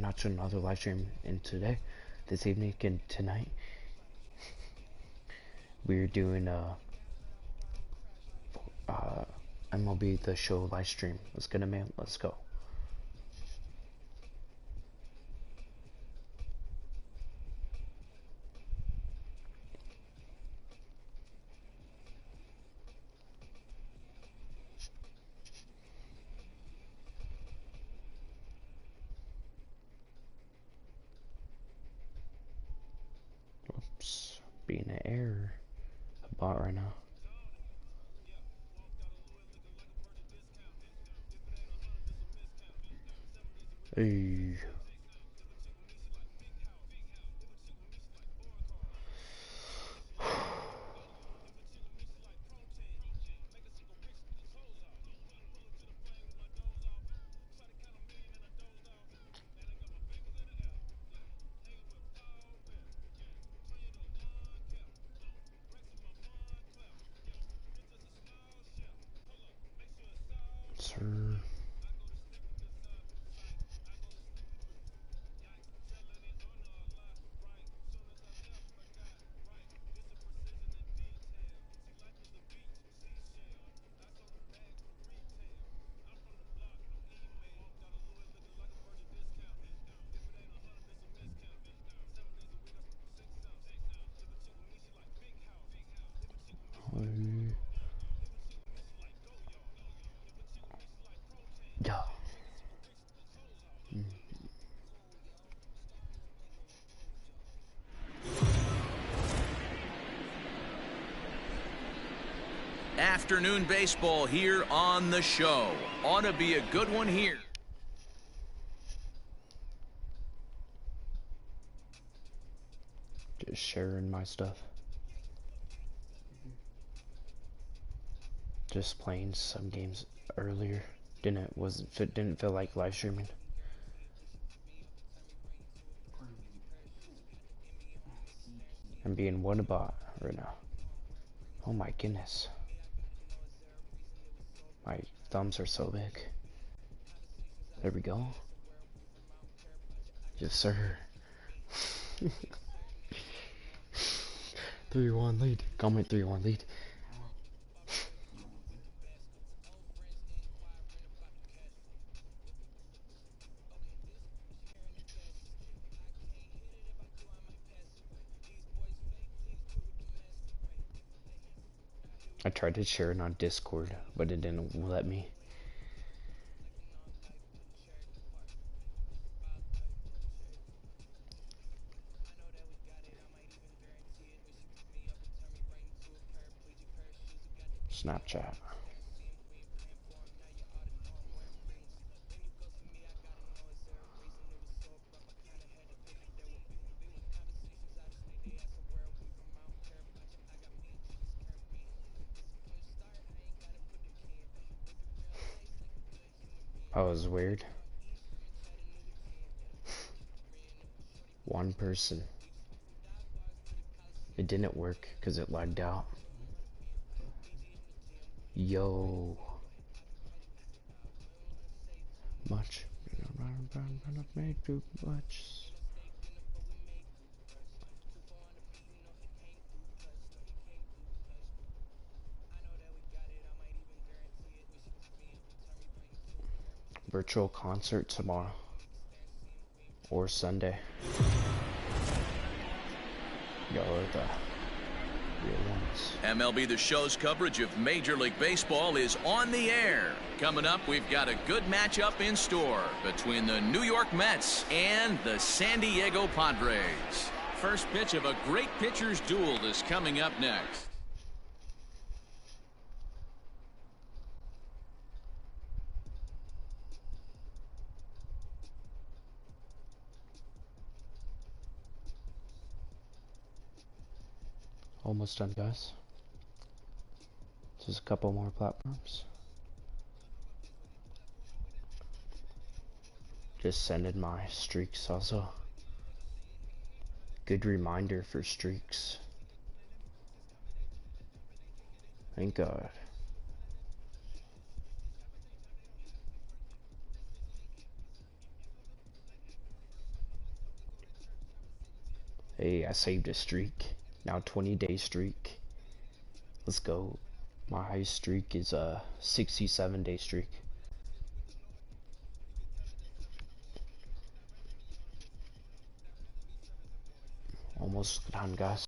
out to another live stream. And today, this evening and tonight, we're doing MLB The Show live stream. Let's get it, man. Let's go. Oops, being an error. A bot right now. Hey. Sir. Yeah. Afternoon baseball here on the show. Ought to be a good one here. Just sharing my stuff. Just playing some games earlier. Didn't feel like live streaming. I'm being what about right now? Oh my goodness. My thumbs are so big. There we go. Yes, sir. 3-1 lead. Comment 3-1 lead. I tried to share it on Discord, but it didn't let me. Snapchat. Oh, it was weird. One person. It didn't work because it lagged out. Yo. Much. Made too much. Virtual concert tomorrow. Or Sunday. Yo, the real ones. MLB The Show's coverage of Major League Baseball is on the air. Coming up, we've got a good matchup in store between the New York Mets and the San Diego Padres. First pitch of a great pitcher's duel is coming up next. Almost done, guys. Just a couple more platforms. Just sending my streaks also. Good reminder for streaks. Thank God. Hey, I saved a streak. Now 20-day streak. Let's go. My highest streak is a 67-day streak. Almost done, guys.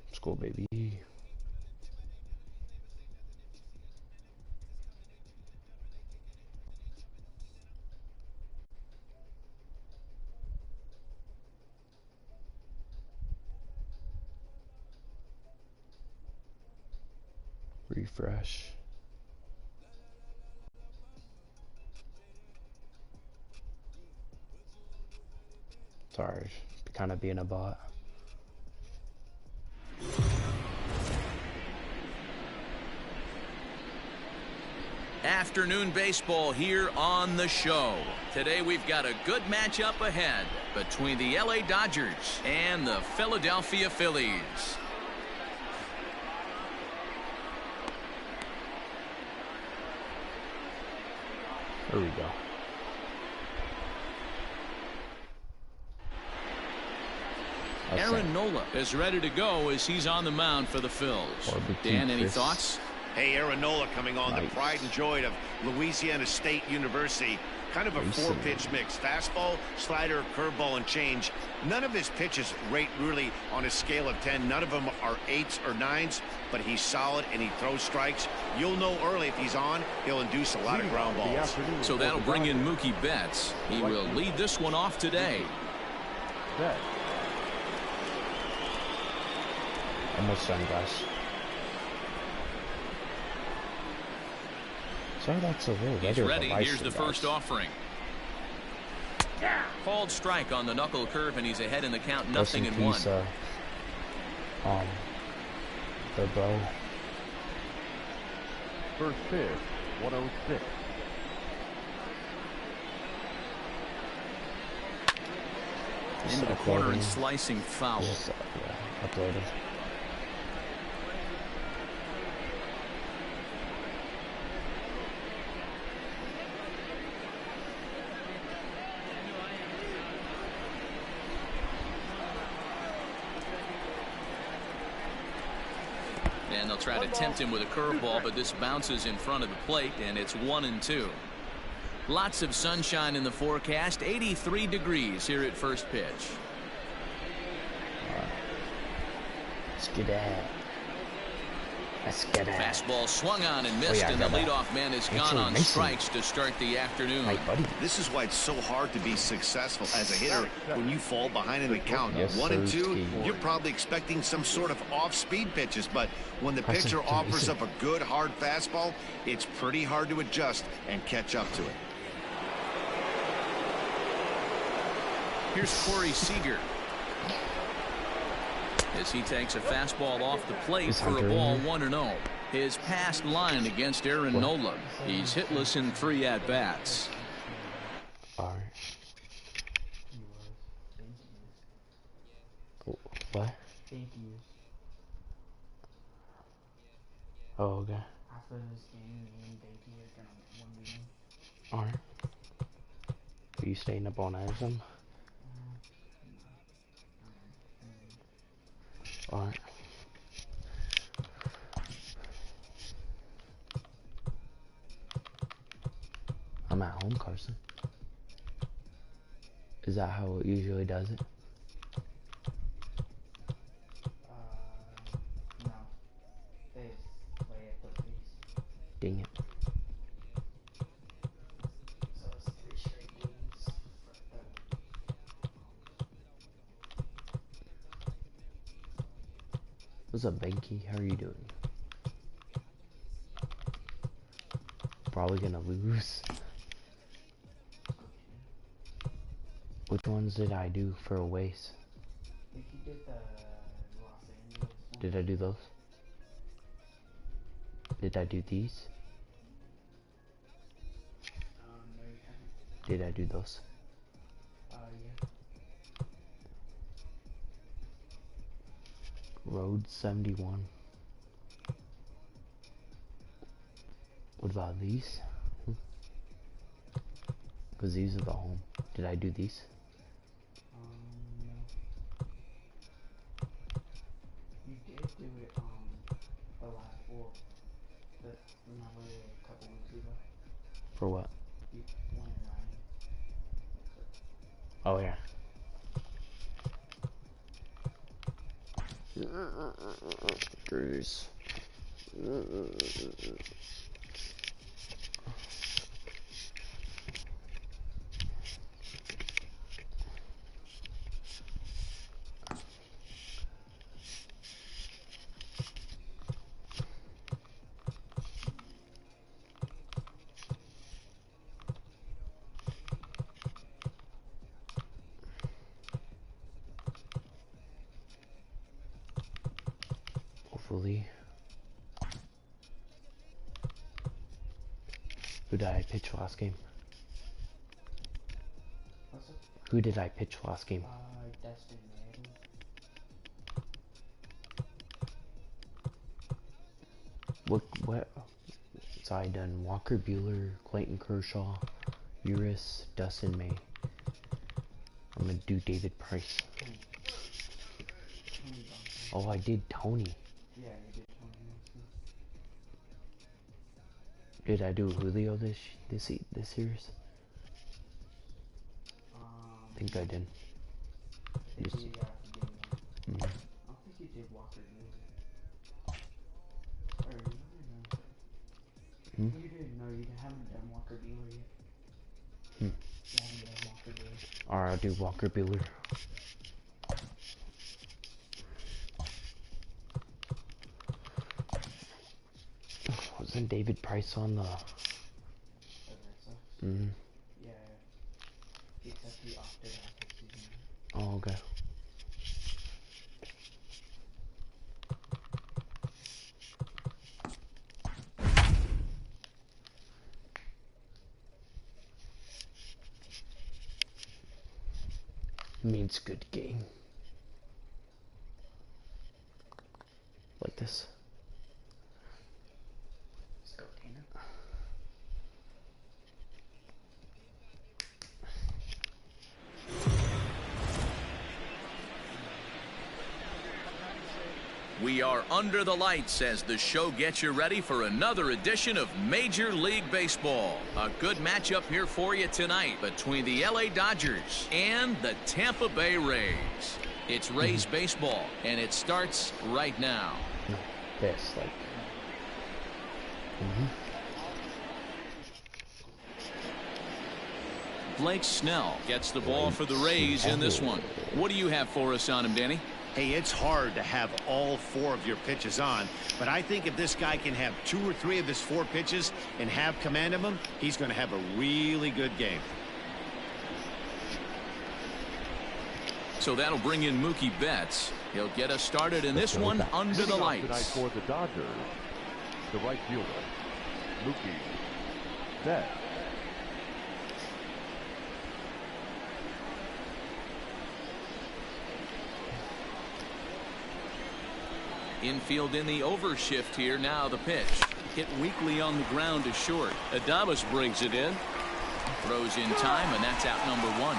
Let's go, baby. Refresh. Sorry, kind of being a bot. Afternoon baseball here on the show. Today we've got a good matchup ahead between the LA Dodgers and the Philadelphia Phillies. There we go. Aaron Nola is ready to go as he's on the mound for the Phils. Dan, any thoughts? Hey, Aaron Nola coming on, the pride and joy of Louisiana State University. Kind of a four-pitch mix. Fastball, slider, curveball, and change. None of his pitches rate really on a scale of 10. None of them are 8s or 9s, but he's solid and he throws strikes. You'll know early if he's on, he'll induce a lot of ground balls. So that'll bring in Mookie Betts. He will lead this one off today. Almost done, guys. Sorry, that's a little He's ready. Here's the first offering. Called strike on the knuckle curve, and he's ahead in the count. Nothing in one. The bro. First pitch, 106. Into the corner and slicing foul. Yeah, uploaded. And they'll try to tempt him with a curveball, but this bounces in front of the plate, and it's 1-2. Lots of sunshine in the forecast. 83 degrees here at first pitch. Let's get that. Let's get that. Fastball swung on and missed, and the leadoff man has gone on strikes to start the afternoon. Hey, buddy. This is why it's so hard to be successful as a hitter when you fall behind in the count. 1-2, you're probably expecting some sort of off-speed pitches, but when the pitcher offers up a good, hard fastball, it's pretty hard to adjust and catch up to it. Here's Corey Seager as he takes a fastball off the plate for a ball 1-0. His past line against Aaron Nola. He's hitless in 3 at-bats. All right. What? Thank you. Oh, okay. After this game, thank you. You're gonna win. All right. Are you staying up all night or something? Alright. I'm at home, Carson. Is that how it usually does it? No. They play at the base. Dang it. So it's 3 straight games for them. What's up, Benky? How are you doing? Probably gonna lose. Which ones did I do for aways? I think you did the Los Angeles one. Did I do those? Did I do these? No, you haven't. Did I do those? Yeah. Road 71. What about these? Because these are the home. Did I do these? No. You did do it, the last, well, remember a couple weeks ago? For what? You went riding. Oh yeah. Cruise. Hopefully. Who did I pitch last game? What's up? Who did I pitch last game? Dustin Manning. What? So I done Walker Buehler, Clayton Kershaw, Uris, Dustin May. I'm gonna do David Price. Tony Duncan. Oh, I did Tony. Yeah, you did Tony Nelson. Did I do Julio this series? I think I did. I think Yes. you got to get one. I don't think you did Walker Buehler. Or you didn't. You didn't. No, you haven't done Walker Buehler yet. You haven't done Walker Buehler. Alright, I'll do Walker Buehler. Wasn't David Price on the... The Red Sox? Yeah. Except he opted out this season. Oh, okay. Means good game. Like this. Let's go, Dana. We are under the lights as the show gets you ready for another edition of Major League Baseball. A good matchup here for you tonight between the LA Dodgers and the Tampa Bay Rays. It's Rays baseball, and it starts right now. No, this, like... Blake Snell gets the ball for the Rays in this one. What do you have for us on him, Danny? Hey, it's hard to have all 4 of your pitches on, but I think if this guy can have 2 or 3 of his 4 pitches and have command of them, he's going to have a really good game. So that'll bring in Mookie Betts. He'll get us started in this one under the Tonight lights. for the Dodgers, the right fielder, Mookie Betts. Infield in the overshift here. Now the pitch. Hit weakly on the ground to short. Adames brings it in. Throws in time, and that's out number 1.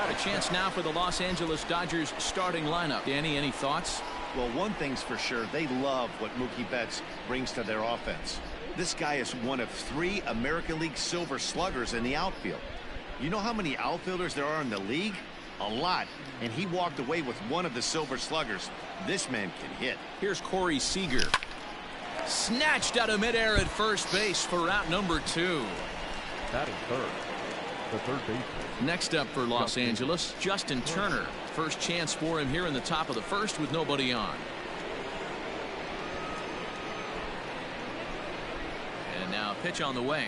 A chance now for the Los Angeles Dodgers starting lineup. Danny, any thoughts? Well, one thing's for sure, they love what Mookie Betts brings to their offense. This guy is one of 3 American League Silver Sluggers in the outfield. You know how many outfielders there are in the league? A lot. And he walked away with one of the Silver Sluggers. This man can hit. Here's Corey Seager. Snatched out of midair at first base for out number 2. Batting third, the third baseman. Next up for Los Angeles, Justin Turner. First chance for him here in the top of the first with nobody on. And now pitch on the way.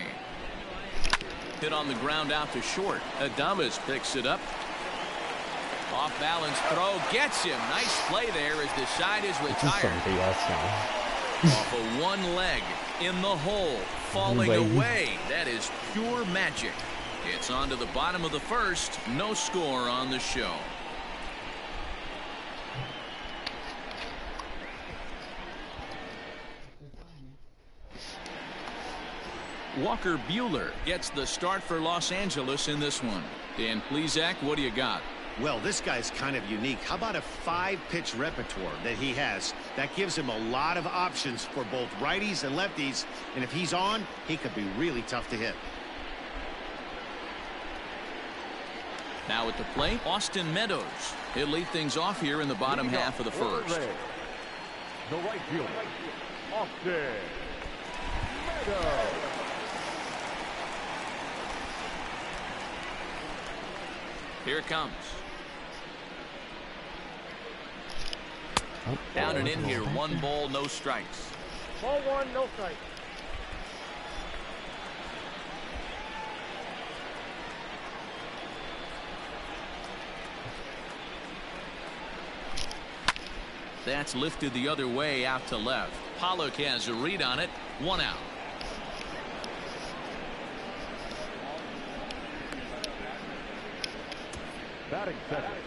Hit on the ground out to short. Adames picks it up. Off balance throw gets him. Nice play there as the side is retired. Off of one leg in the hole, falling away. That is pure magic. It's on to the bottom of the first. No score on the show. Walker Buehler gets the start for Los Angeles in this one. Dan Plesac, what do you got? Well, this guy's kind of unique. How about a 5-pitch repertoire that he has? That gives him a lot of options for both righties and lefties. And if he's on, he could be really tough to hit. Now at the plate, Austin Meadows. He'll lead things off here in the bottom half of the first. The right fielder, Austin Meadows. Here it comes. Down and in here. 1 ball, no strikes. Ball 1, no strikes. That's lifted the other way out to left. Pollock has a read on it. 1 out.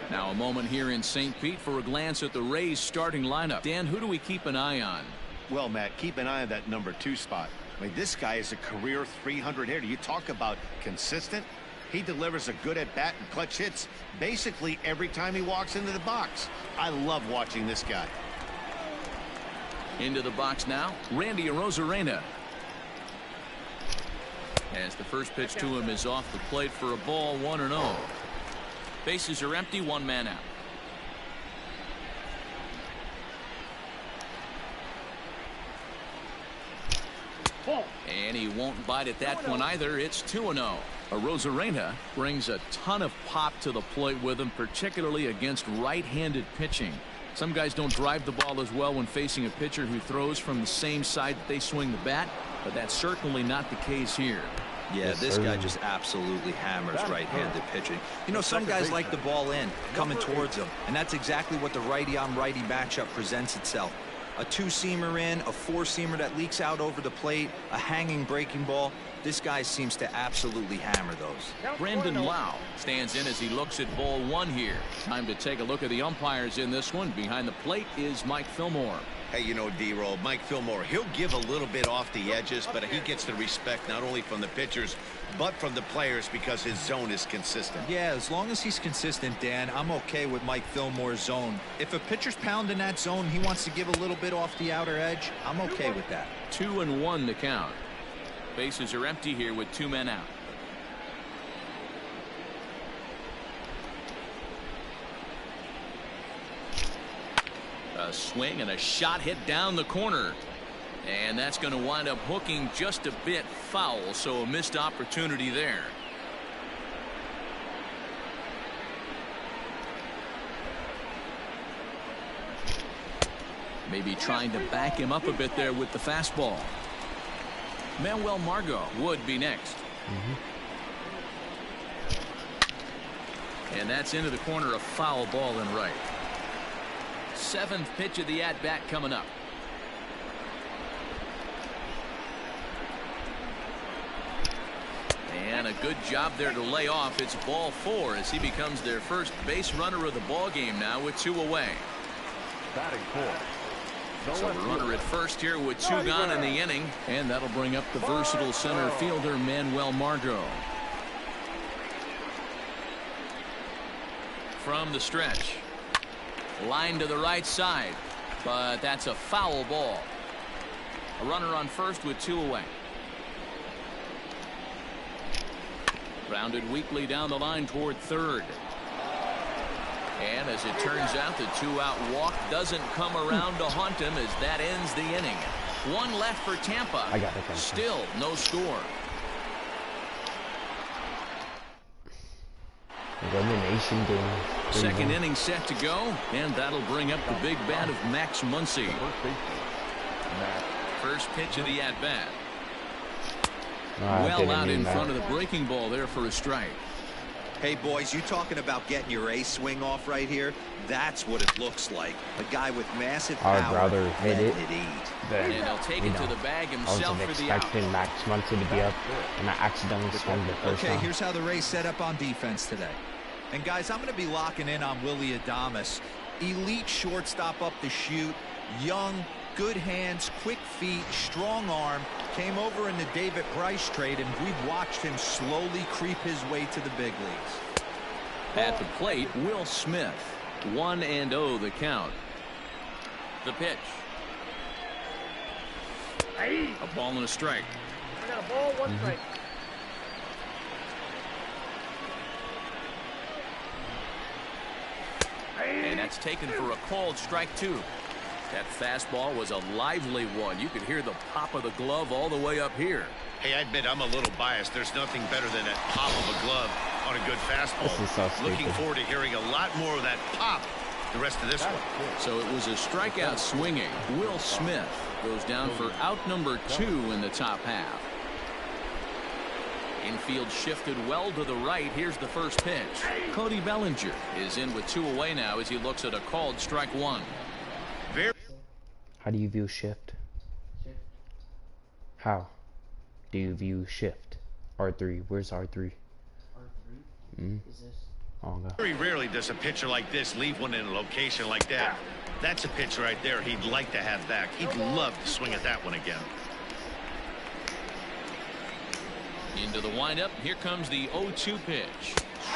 Now a moment here in St. Pete for a glance at the Rays starting lineup. Dan, who do we keep an eye on? Well, Matt, keep an eye on that number 2 spot. I mean, this guy is a career 300 hitter. You talk about consistent. He delivers a good at bat and clutch hits basically every time he walks into the box. I love watching this guy. Into the box now, Randy Arozarena. As the first pitch to him is off the plate for a ball, 1-0. Bases are empty, 1 man out. And he won't bite at that one either. It's 2-0. Arozarena brings a ton of pop to the plate with him, particularly against right-handed pitching. Some guys don't drive the ball as well when facing a pitcher who throws from the same side that they swing the bat, but that's certainly not the case here. Yeah, this guy just absolutely hammers right-handed pitching. You know, some guys like the ball in, coming towards them, and that's exactly what the righty-on-righty matchup presents itself. A 2-seamer in, a 4-seamer that leaks out over the plate, a hanging breaking ball. This guy seems to absolutely hammer those. Brandon Lau stands in as he looks at ball 1 here. Time to take a look at the umpires in this one. Behind the plate is Mike Fillmore. Hey, you know, D-Roll, Mike Fillmore, he'll give a little bit off the edges, but he gets the respect not only from the pitchers, but from the players because his zone is consistent. Yeah, as long as he's consistent, Dan, I'm okay with Mike Fillmore's zone. If a pitcher's pounding that zone, he wants to give a little bit off the outer edge, I'm okay with that. 2-1 to count. Bases are empty here with 2 men out. A swing and a shot hit down the corner. And that's going to wind up hooking just a bit foul, so a missed opportunity there. Maybe trying to back him up a bit there with the fastball. Manuel Margot would be next. And that's into the corner, a foul ball and right. 7th pitch of the at-bat coming up. And a good job there to lay off. It's ball 4 as he becomes their first base runner of the ball game now with 2 away. Batting 4. So the runner at first here with 2 gone in the inning, and that'll bring up the versatile center fielder Manuel Margot. From the stretch, line to the right side, but that's a foul ball. A runner on first with 2 away. Grounded weakly down the line toward third. And as it turns out, the 2-out walk doesn't come around to haunt him as that ends the inning. 1 left for Tampa. I got it. Still no score. Elimination game. Second inning set to go, and that'll bring up the big bat of Max Muncy. First pitch of the at-bat. Well out in front of the breaking ball there for a strike. Hey, boys, you talking about getting your ace swing off right here? That's what it looks like. A guy with massive power. I'd rather hit it than, And he'll take it to the bag himself for the out. expecting Max Muncy to be up, and I accidentally swung the first Okay, time. here's how the Rays set up on defense today. And, guys, I'm going to be locking in on Willie Adames. Elite shortstop up the chute, young, good hands, quick feet, strong arm. Came over in the David Price trade, and we've watched him slowly creep his way to the big leagues. At the plate, Will Smith. 1-0 the count. The pitch. A ball and a strike. I got a ball, one strike. And that's taken for a called strike 2. That fastball was a lively one. You could hear the pop of the glove all the way up here. Hey, I admit I'm a little biased. There's nothing better than that pop of a glove on a good fastball. This is so stupid. Looking forward to hearing a lot more of that pop the rest of this one. So it was a strikeout swinging. Will Smith goes down for out number 2 in the top half. Infield shifted well to the right. Here's the first pitch. Cody Bellinger is in with 2 away now as he looks at a called strike 1. How do you view shift? Shift. How do you view shift? R3. Where's R3? R3. Is this? Oh, God. Very rarely does a pitcher like this leave one in a location like that. That's a pitch right there he'd like to have back. He'd love to swing at that one again. Into the windup. Here comes the 0-2 pitch.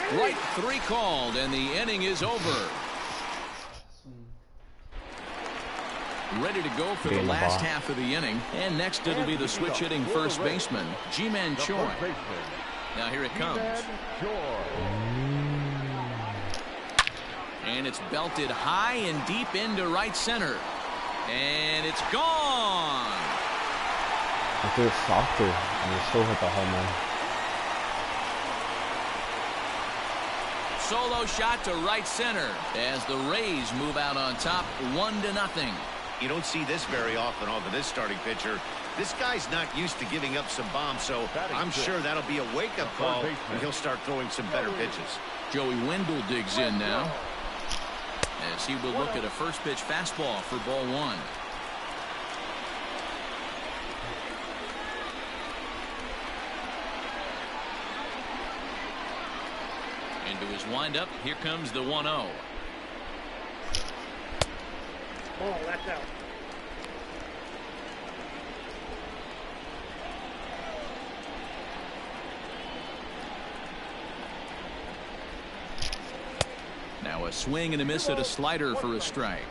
Strike 3 called, and the inning is over. Ready to go for the last half of the inning. And next it'll be the switch hitting first baseman, Ji-Man Choi. Now here it comes. And it's belted high and deep into right center. And it's gone. If it was softer, and you still hit the home run. Solo shot to right center as the Rays move out on top 1-0. You don't see this very often off of this starting pitcher. This guy's not used to giving up some bombs, so I'm sure that'll be a wake-up call, and he'll start throwing some better pitches. Joey Wendell digs in now as he will look at a first pitch fastball for ball 1. Into his windup. Here comes the 1-0. Ball, that's out. Now a swing and a miss at a slider for a strike.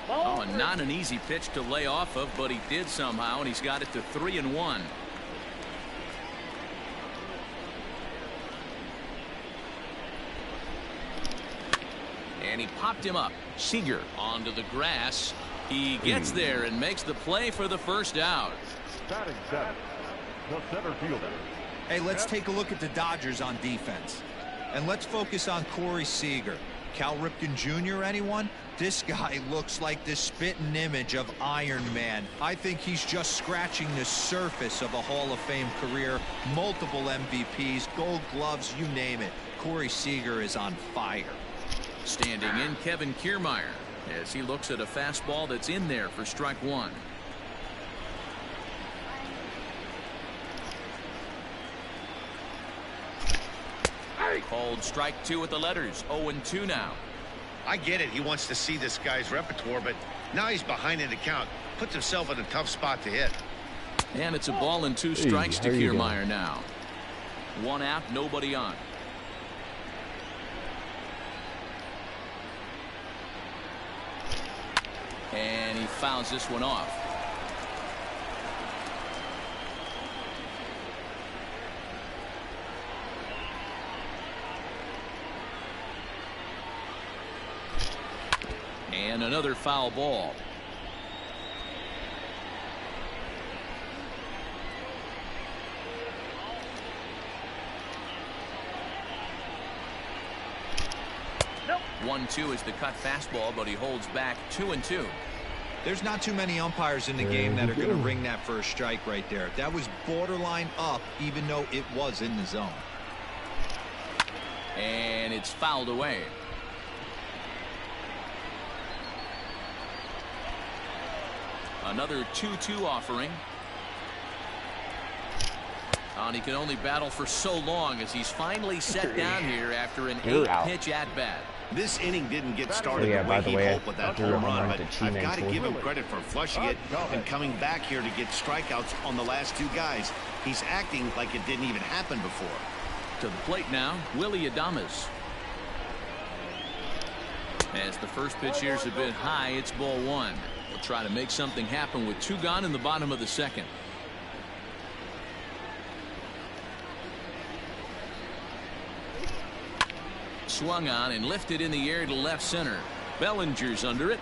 Oh, not an easy pitch to lay off of, but he did somehow, and he's got it to 3-1. And he popped him up. Seager onto the grass. He gets there and makes the play for the first out. Batting seven, the center fielder. Hey, let's take a look at the Dodgers on defense. And let's focus on Corey Seager. Cal Ripken Jr., anyone? This guy looks like the spitting image of Iron Man. I think he's just scratching the surface of a Hall of Fame career. Multiple MVPs, Gold Gloves, you name it. Corey Seager is on fire. Standing in, Kevin Kiermaier as he looks at a fastball that's in there for strike 1. Called strike 2 with the letters. 0-2 now. I get it. He wants to see this guy's repertoire, but now he's behind in the count. Puts himself in a tough spot to hit. And it's a ball and 2 strikes to how you Kiermaier now. 1 out, nobody on. And he fouls this one off. And another foul ball. 1-2 is the cut fastball, but he holds back 2-2. There's not too many umpires in the game that are going to ring that first strike right there. That was borderline up, even though it was in the zone. And it's fouled away. Another 2-2 offering. And he can only battle for so long as he's finally set down here after an 8-pitch at-bat. This inning didn't get started the way hoped with that home run, but I've got to give him credit for flushing it and coming back here to get strikeouts on the last two guys. He's acting like it didn't even happen before. To the plate now, Willie Adames. As the first pitch here's a bit high, it's ball one. He'll try to make something happen with 2 gone in the bottom of the second. Swung on and lifted in the air to left center. Bellinger's under it.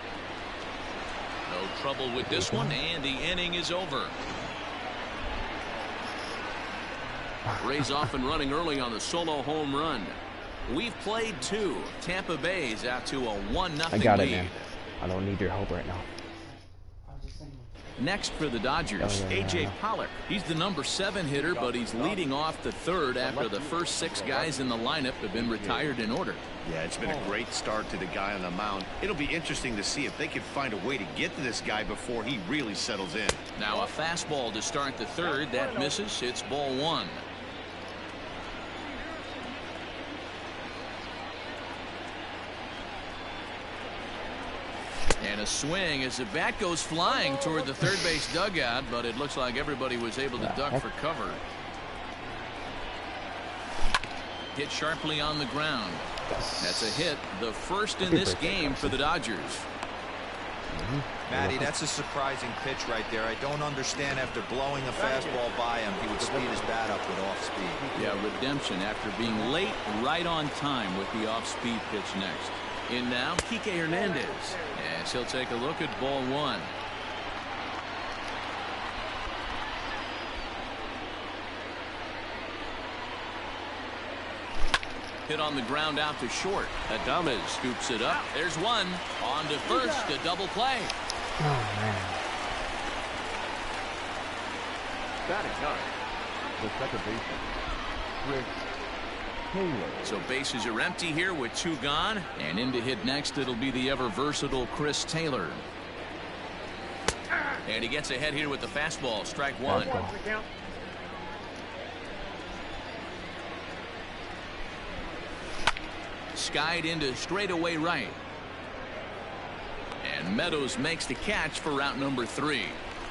No trouble with this one, and the inning is over. Rays off and running early on the solo home run. We've played 2. Tampa Bay's out to a 1-0 lead. I got it, man. I don't need your help right now. Next for the Dodgers, A.J. Pollock. He's the number 7 hitter, but he's leading off the third after the first 6 guys in the lineup have been retired in order. Yeah, it's been a great start to the guy on the mound. It'll be interesting to see if they can find a way to get to this guy before he really settles in. Now a fastball to start the third. That misses. It's ball one. And a swing as the bat goes flying toward the third base dugout, but it looks like everybody was able to duck for cover. Hit sharply on the ground. That's a hit, the first in this game for the Dodgers. Matty, that's a surprising pitch right there. I don't understand after blowing a fastball by him, he would speed his bat up with off speed. Yeah, redemption after being late right on time with the off-speed pitch next. In now, Kike Hernandez, as he'll take a look at ball one. Hit on the ground out to short. Adames scoops it up. There's one. On to first, a double play. Oh, man. Batting ninth, the second baseman, Chris Taylor. So bases are empty here with 2 gone, and in to hit next it'll be the ever versatile Chris Taylor. And he gets ahead here with the fastball. Strike one. Skied into straightaway right. And Meadows makes the catch for route number 3.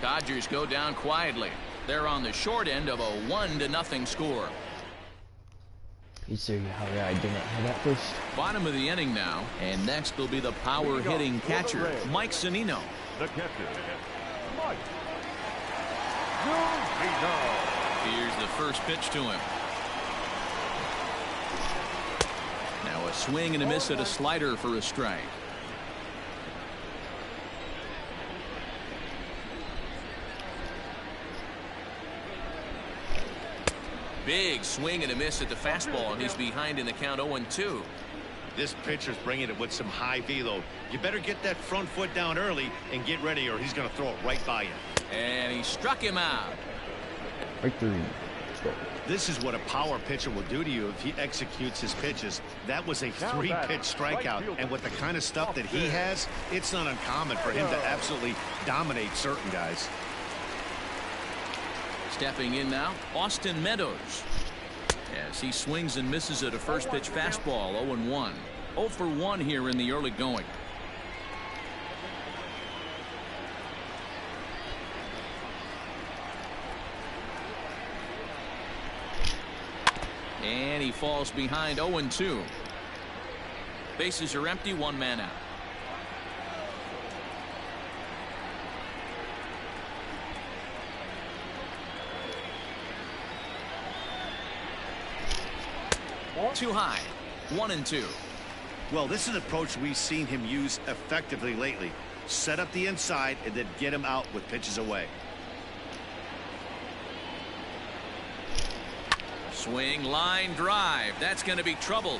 Dodgers go down quietly. They're on the short end of a 1-0 score. You serious how I didn't have that first? Bottom of the inning now, and next will be the power hitting catcher, Mike Zunino. The catcher, Mike Zunino. Here's the first pitch to him. Now a swing and a miss at a slider for a strike. Big swing and a miss at the fastball, and he's behind in the count 0-2. This pitcher's bringing it with some high velo. You better get that front foot down early and get ready, or he's going to throw it right by you. And he struck him out. Right through. Let's go. This is what a power pitcher will do to you if he executes his pitches. That was a 3-pitch strikeout, and with the kind of stuff that he has, it's not uncommon for him to absolutely dominate certain guys. Stepping in now, Austin Meadows. As he swings and misses at a first pitch fastball, 0-1. 0 for 1 here in the early going. And he falls behind 0-2. Bases are empty, 1 man out. Too high. 1-2. Well, this is an approach we've seen him use effectively lately. Set up the inside and then get him out with pitches away. Swing, line drive. That's going to be trouble.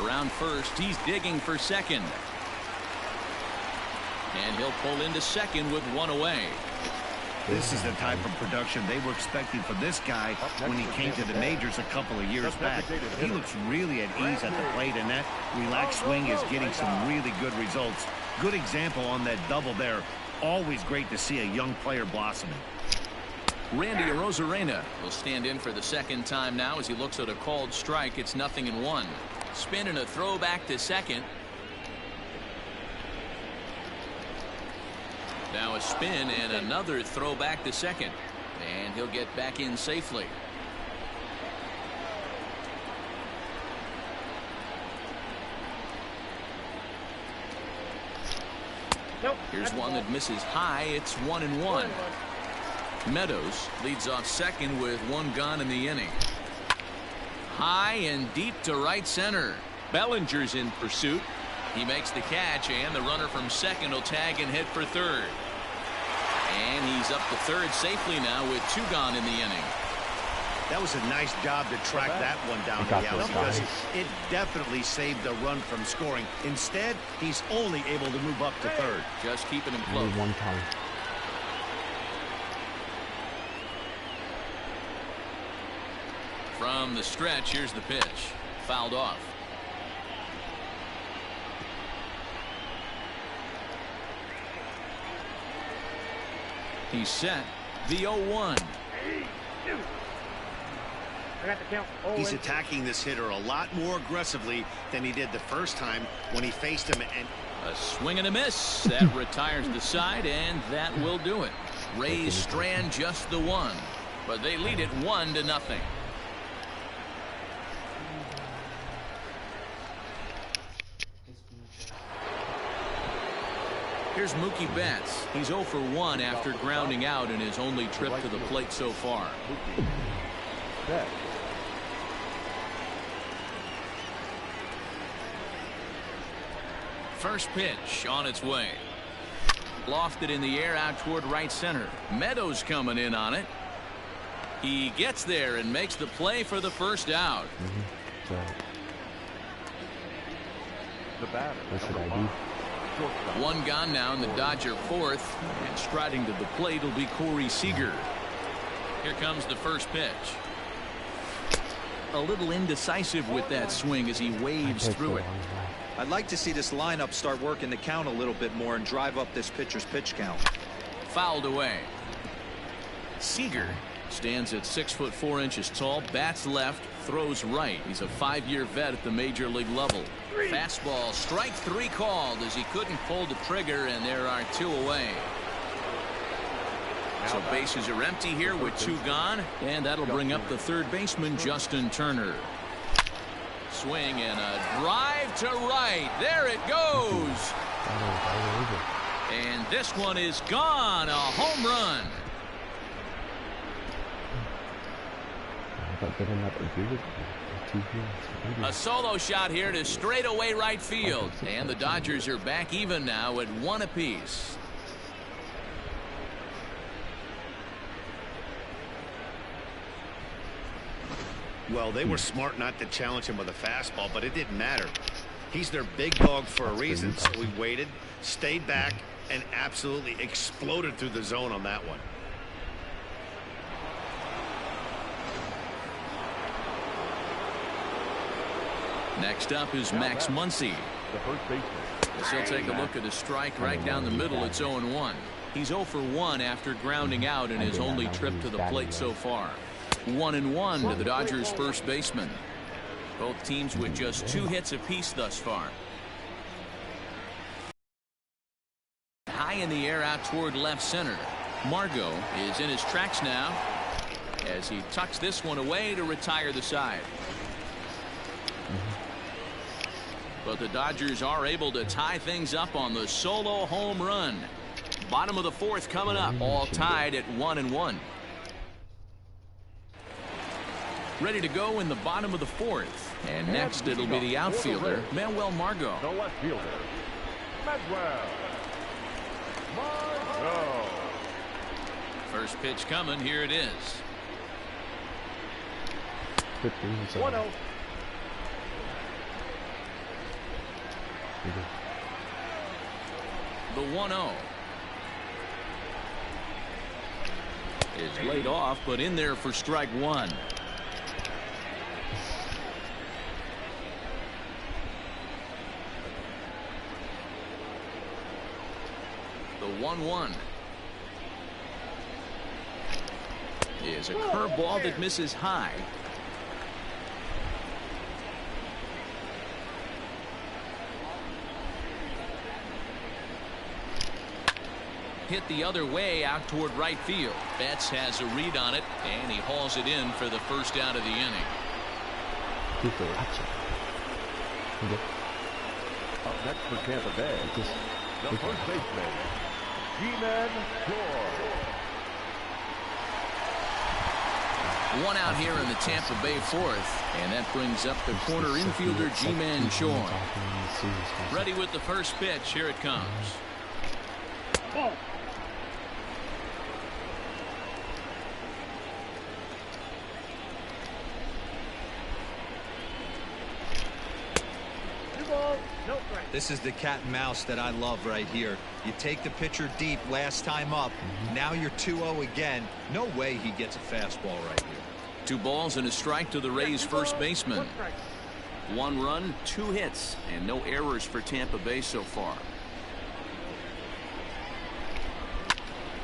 Around first, he's digging for second. And he'll pull into second with one away. This is the type of production they were expecting from this guy when he came to the majors a couple of years back. He looks really at ease at the plate, and that relaxed swing is getting some really good results. Good example on that double there. Always great to see a young player blossoming. Randy Arozarena will stand in for the second time now as he looks at a called strike. It's 0-1. Spin and a throw back to second. Now a spin and another throw back to second. And he'll get back in safely. Nope. Here's one that misses high. It's 1-1. Meadows leads off second with one gone in the inning. High and deep to right center. Bellinger's in pursuit. He makes the catch, and the runner from second will tag and hit for third. And he's up to third safely now with two gone in the inning. That was a nice job to track that one down the alley because it definitely saved the run from scoring. Instead, he's only able to move up to third. Just keeping him close. One time. From the stretch, here's the pitch. Fouled off. He's set. The 0-1. I got the count. He's attacking this hitter a lot more aggressively than he did the first time when he faced him. And a swing and a miss. That retires the side, and that will do it. Rays strand just the one, but they lead it 1-0. Here's Mookie Betts. He's 0 for 1 after grounding out in his only trip to the plate so far. First pitch on its way. Lofted in the air out toward right center. Meadows coming in on it. He gets there and makes the play for the first out. What should I do? One gone now in the Dodger fourth, and striding to the plate will be Corey Seager. Here comes the first pitch. A little indecisive with that swing as he waves through it. I'd like to see this lineup start working the count a little bit more and drive up this pitcher's pitch count. Fouled away. Seager stands at 6'4" tall, bats left, throws right. He's a 5-year vet at the major league level. Fastball, strike 3 called as he couldn't pull the trigger, and there are 2 away. So bases are empty here with 2 gone, and that'll bring up the third baseman, Justin Turner. Swing and a drive to right. There it goes. And this one is gone. A home run. A solo shot here to straightaway right field, and the Dodgers are back even now at 1 apiece. well, they were smart not to challenge him with a fastball, but it didn't matter. He's their big dog for a reason, so he waited, stayed back, and absolutely exploded through the zone on that one. Next up is Max Muncy. The first baseman. As he'll take a look at a strike right down the middle. It's 0-1. He's 0 for 1 after grounding out in his only trip to the plate so far. 1-1 to the Dodgers first baseman. Both teams with just 2 hits apiece thus far. High in the air out toward left center. Margot is in his tracks now as he tucks this one away to retire the side. But the Dodgers are able to tie things up on the solo home run. Bottom of the 4th coming up, all tied at 1-1. Ready to go in the bottom of the 4th. And next it'll be the outfielder, Manuel Margot. The left fielder, Manuel Margot. First pitch coming, here it is. 1-0. The 1-0 is laid off, but in there for strike one. The 1-1 is a curveball that misses high. Hit the other way out toward right field. Betts has a read on it, and he hauls it in for the first out of the inning. Up next for Tampa Bay, the first baseman, G-Man Shore. One out here in the Tampa Bay fourth, and that brings up the corner infielder G-Man Shore. Ready with the first pitch. Here it comes. Ball. This is the cat and mouse that I love right here. You take the pitcher deep last time up. Now you're 2-0 again. No way he gets a fastball right here. 2 balls and a strike to the Rays first baseman. 1 run, 2 hits, and no errors for Tampa Bay so far.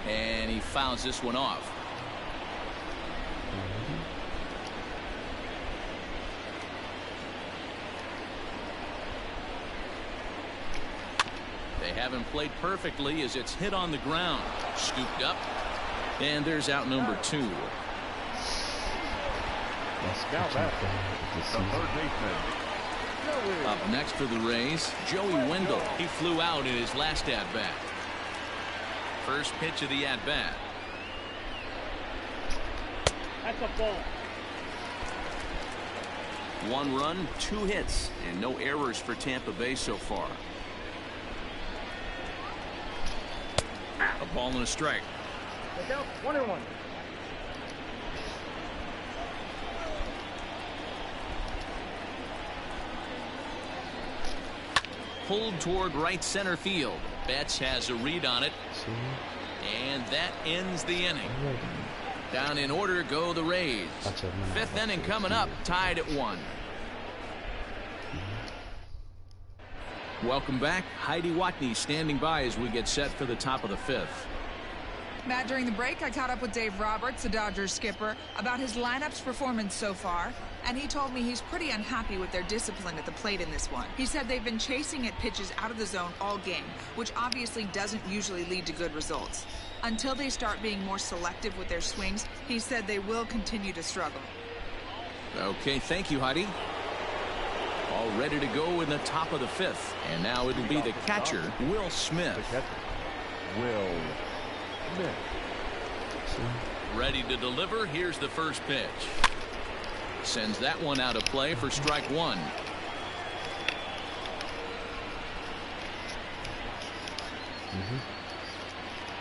And he fouls this one off. They haven't played perfectly as it's hit on the ground. Scooped up. And there's out number 2. Now back, the third baseman, Up next for the Rays, Joey Wendell. He flew out in his last at-bat. First pitch of the at-bat. That's a ball. 1 run, 2 hits, and no errors for Tampa Bay so far. A ball and a strike. Look out. 1-1. Pulled toward right center field. Betts has a read on it. And that ends the inning. Down in order go the Rays. 5th inning coming up, tied at 1. Welcome back. Heidi Watney standing by as we get set for the top of the 5th. Matt, during the break, I caught up with Dave Roberts, the Dodgers skipper, about his lineup's performance so far, and he told me he's pretty unhappy with their discipline at the plate in this one. He said they've been chasing at pitches out of the zone all game, which obviously doesn't usually lead to good results. Until they start being more selective with their swings, he said they will continue to struggle. Okay, thank you, Heidi. All ready to go in the top of the 5th. And now it'll be the catcher, Will Smith. Will Smith. Ready to deliver. Here's the first pitch. Sends that one out of play for strike 1.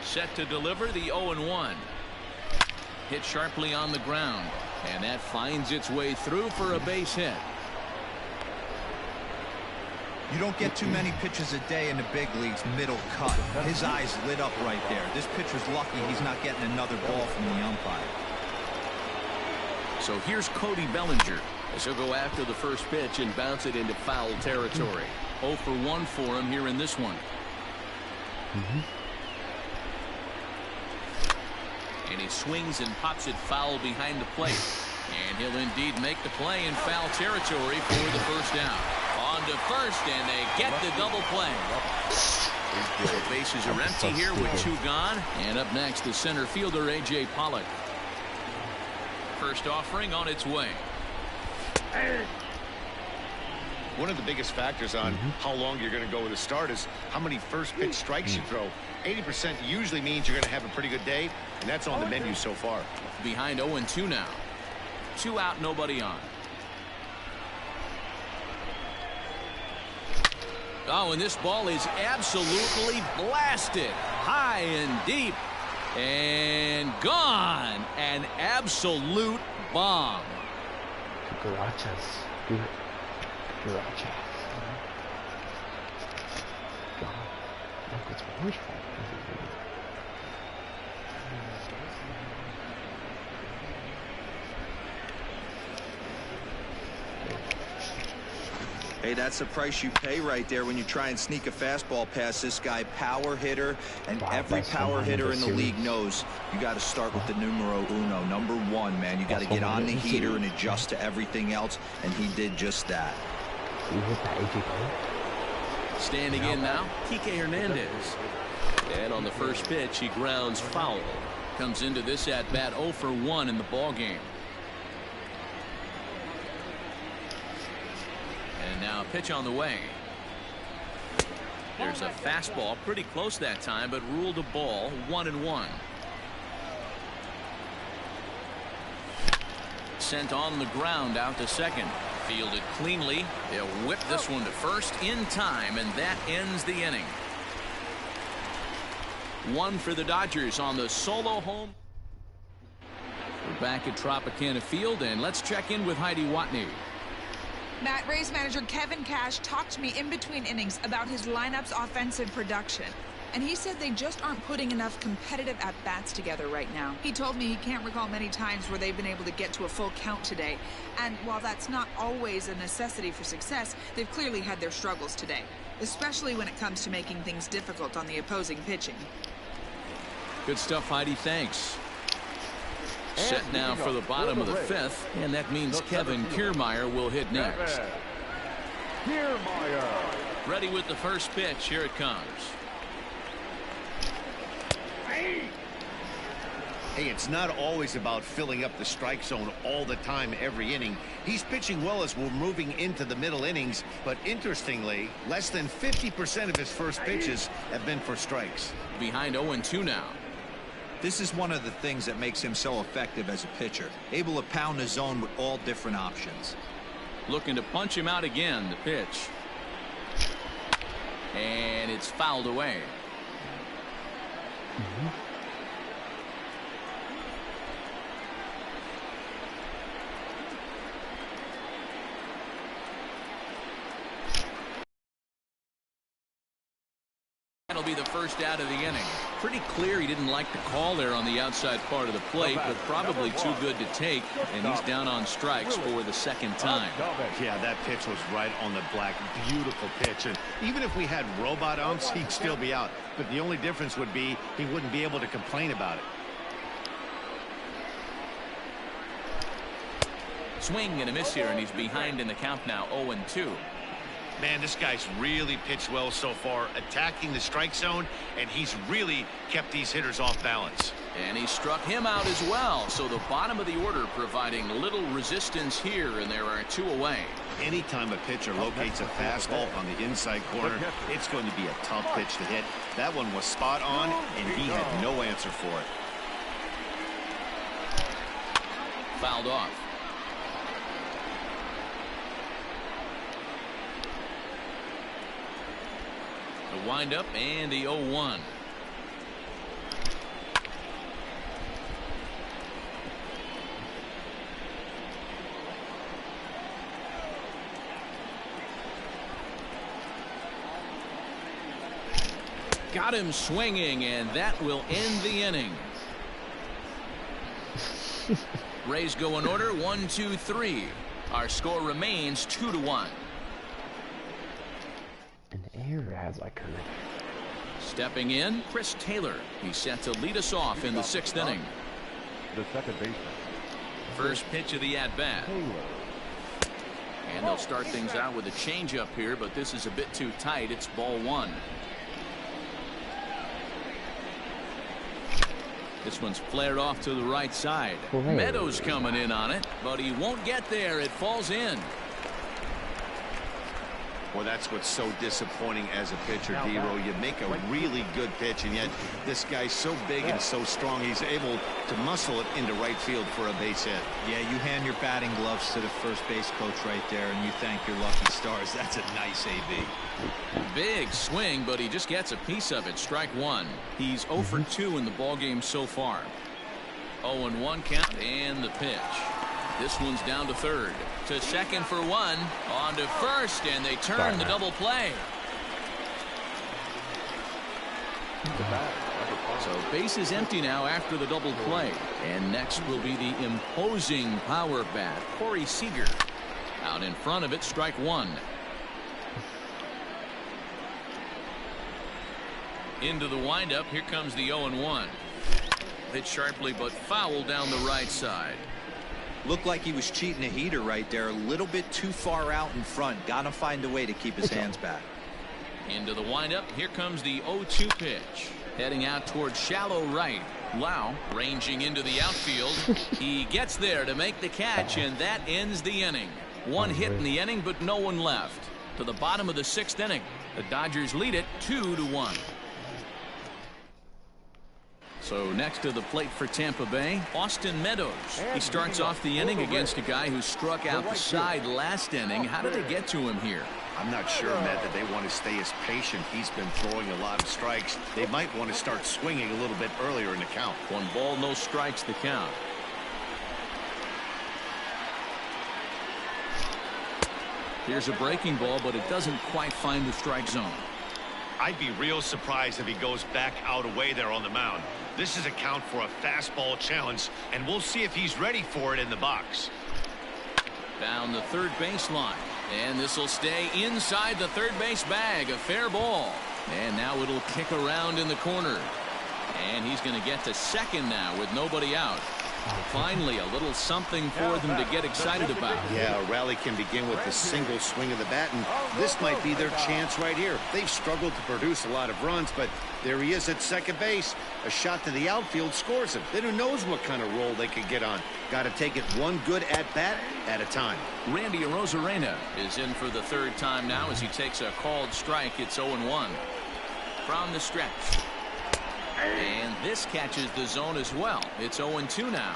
Set to deliver the 0-1. Hit sharply on the ground. And that finds its way through for a base hit. You don't get too many pitches a day in the big leagues middle cut. His eyes lit up right there. This pitcher's lucky he's not getting another ball from the umpire. So here's Cody Bellinger as he'll go after the first pitch and bounce it into foul territory. 0 for 1 for him here in this one. And he swings and pops it foul behind the plate. And he'll indeed make the play in foul territory for the first out. On to first, and they get the double play. The bases are empty here with 2 gone. And up next, the center fielder, A.J. Pollock. First offering on its way. One of the biggest factors on how long you're going to go with a start is how many first pitch strikes you throw. 80% usually means you're going to have a pretty good day, and that's on the menu so far. Behind 0-2 now. 2 out, nobody on. Oh, and this ball is absolutely blasted. High and deep. And gone. An absolute bomb. Garachas. Look, it's Moore's fault. Hey, that's the price you pay right there when you try and sneak a fastball past this guy. Power hitter, and every power hitter in the league knows you got to start with the numero uno, #1, man. You got to get on the heater and adjust to everything else, and he did just that. You hit that AJ Cole? Standing in now, Kike Hernandez. And on the first pitch, he grounds foul. Comes into this at-bat 0 for 1 in the ball game. And now a pitch on the way. There's a fastball pretty close that time, but ruled a ball, 1-1. Sent on the ground out to second. Fielded cleanly. They'll whip this one to first in time, and that ends the inning. 1 for the Dodgers on the solo home. We're back at Tropicana Field, and let's check in with Heidi Watney. Matt, Rays manager Kevin Cash talked to me in between innings about his lineup's offensive production. And he said they just aren't putting enough competitive at-bats together right now. He told me he can't recall many times where they've been able to get to a full count today. And while that's not always a necessity for success, they've clearly had their struggles today, especially when it comes to making things difficult on the opposing pitching. Good stuff, Heidi. Thanks. Set now for the bottom of the 5th, and that means Kevin Kiermaier will hit next. Kiermaier. Ready with the first pitch. Here it comes. Hey, it's not always about filling up the strike zone all the time every inning. He's pitching well as we're moving into the middle innings, but interestingly, less than 50% of his first pitches have been for strikes. Behind 0-2 now. This is one of the things that makes him so effective as a pitcher, able to pound the zone with all different options. Looking to punch him out again. The pitch. And it's fouled away. That'll be the first out of the inning. Pretty clear he didn't like the call there on the outside part of the plate, but probably too good to take, and he's down on strikes for the second time. Yeah, that pitch was right on the black. Beautiful pitch. And even if we had robot umps, he'd still be out. But the only difference would be he wouldn't be able to complain about it. Swing and a miss here, and he's behind in the count now, 0-2. Man, this guy's really pitched well so far, attacking the strike zone, and he's really kept these hitters off balance. And he struck him out as well, so the bottom of the order providing little resistance here, and there are 2 away. Anytime a pitcher locates a fastball on the inside corner, it's going to be a tough pitch to hit. That one was spot on, and he had no answer for it. Fouled off. The windup and the 0-1. Got him swinging, and that will end the inning. Rays go in order 1, 2, 3. Our score remains 2-1. An error has occurred. Stepping in, Chris Taylor. He's set to lead us off in the 6th inning. The second baseman. First pitch of the at-bat. And they'll start things out with a changeup here, but this is a bit too tight. It's ball 1. This one's flared off to the right side. Meadows coming in on it, but he won't get there. It falls in. Well, that's what's so disappointing as a pitcher, D-Row. You make a really good pitch, and yet this guy's so big and so strong, he's able to muscle it into right field for a base hit. Yeah, you hand your batting gloves to the first base coach right there, and you thank your lucky stars. That's a nice AB. Big swing, but he just gets a piece of it. Strike 1. He's 0 for 2 in the ballgame so far. 0-1 count, and the pitch. This one's down to third. To second for 1. On to first, and they turn the double play. So base is empty now after the double play. And next will be the imposing power bat, Corey Seager. Out in front of it, strike one. Into the windup, here comes the 0-1. Hit sharply but foul down the right side. Looked like he was cheating a heater right there. A little bit too far out in front. Gotta find a way to keep his hands back. Into the windup, here comes the 0-2 pitch. Heading out towards shallow right. Lau ranging into the outfield. He gets there to make the catch, and that ends the inning. One hit in the inning, but no one left. To the bottom of the 6th inning. The Dodgers lead it 2-1. So next to the plate for Tampa Bay, Austin Meadows. He starts off the inning against a guy who struck out the side last inning. How did it get to him here? I'm not sure, Matt, that they want to stay as patient. He's been throwing a lot of strikes. They might want to start swinging a little bit earlier in the count. 1 ball, no strikes, the count. Here's a breaking ball, but it doesn't quite find the strike zone. I'd be real surprised if he goes back out away there on the mound. This is a count for a fastball challenge, and we'll see if he's ready for it in the box. Down the third baseline, and this will stay inside the third base bag. A fair ball, and now it'll kick around in the corner, and he's going to get to second now with nobody out. Finally, a little something for them to get excited about. Yeah, a rally can begin with a single swing of the bat, and this might be their chance right here. They've struggled to produce a lot of runs, but there he is at second base. A shot to the outfield scores him. Then who knows what kind of roll they could get on. Got to take it one good at-bat at a time. Randy Arozarena is in for the 3rd time now as he takes a called strike. It's 0-1 from the stretch. And this catches the zone as well. It's 0-2 now.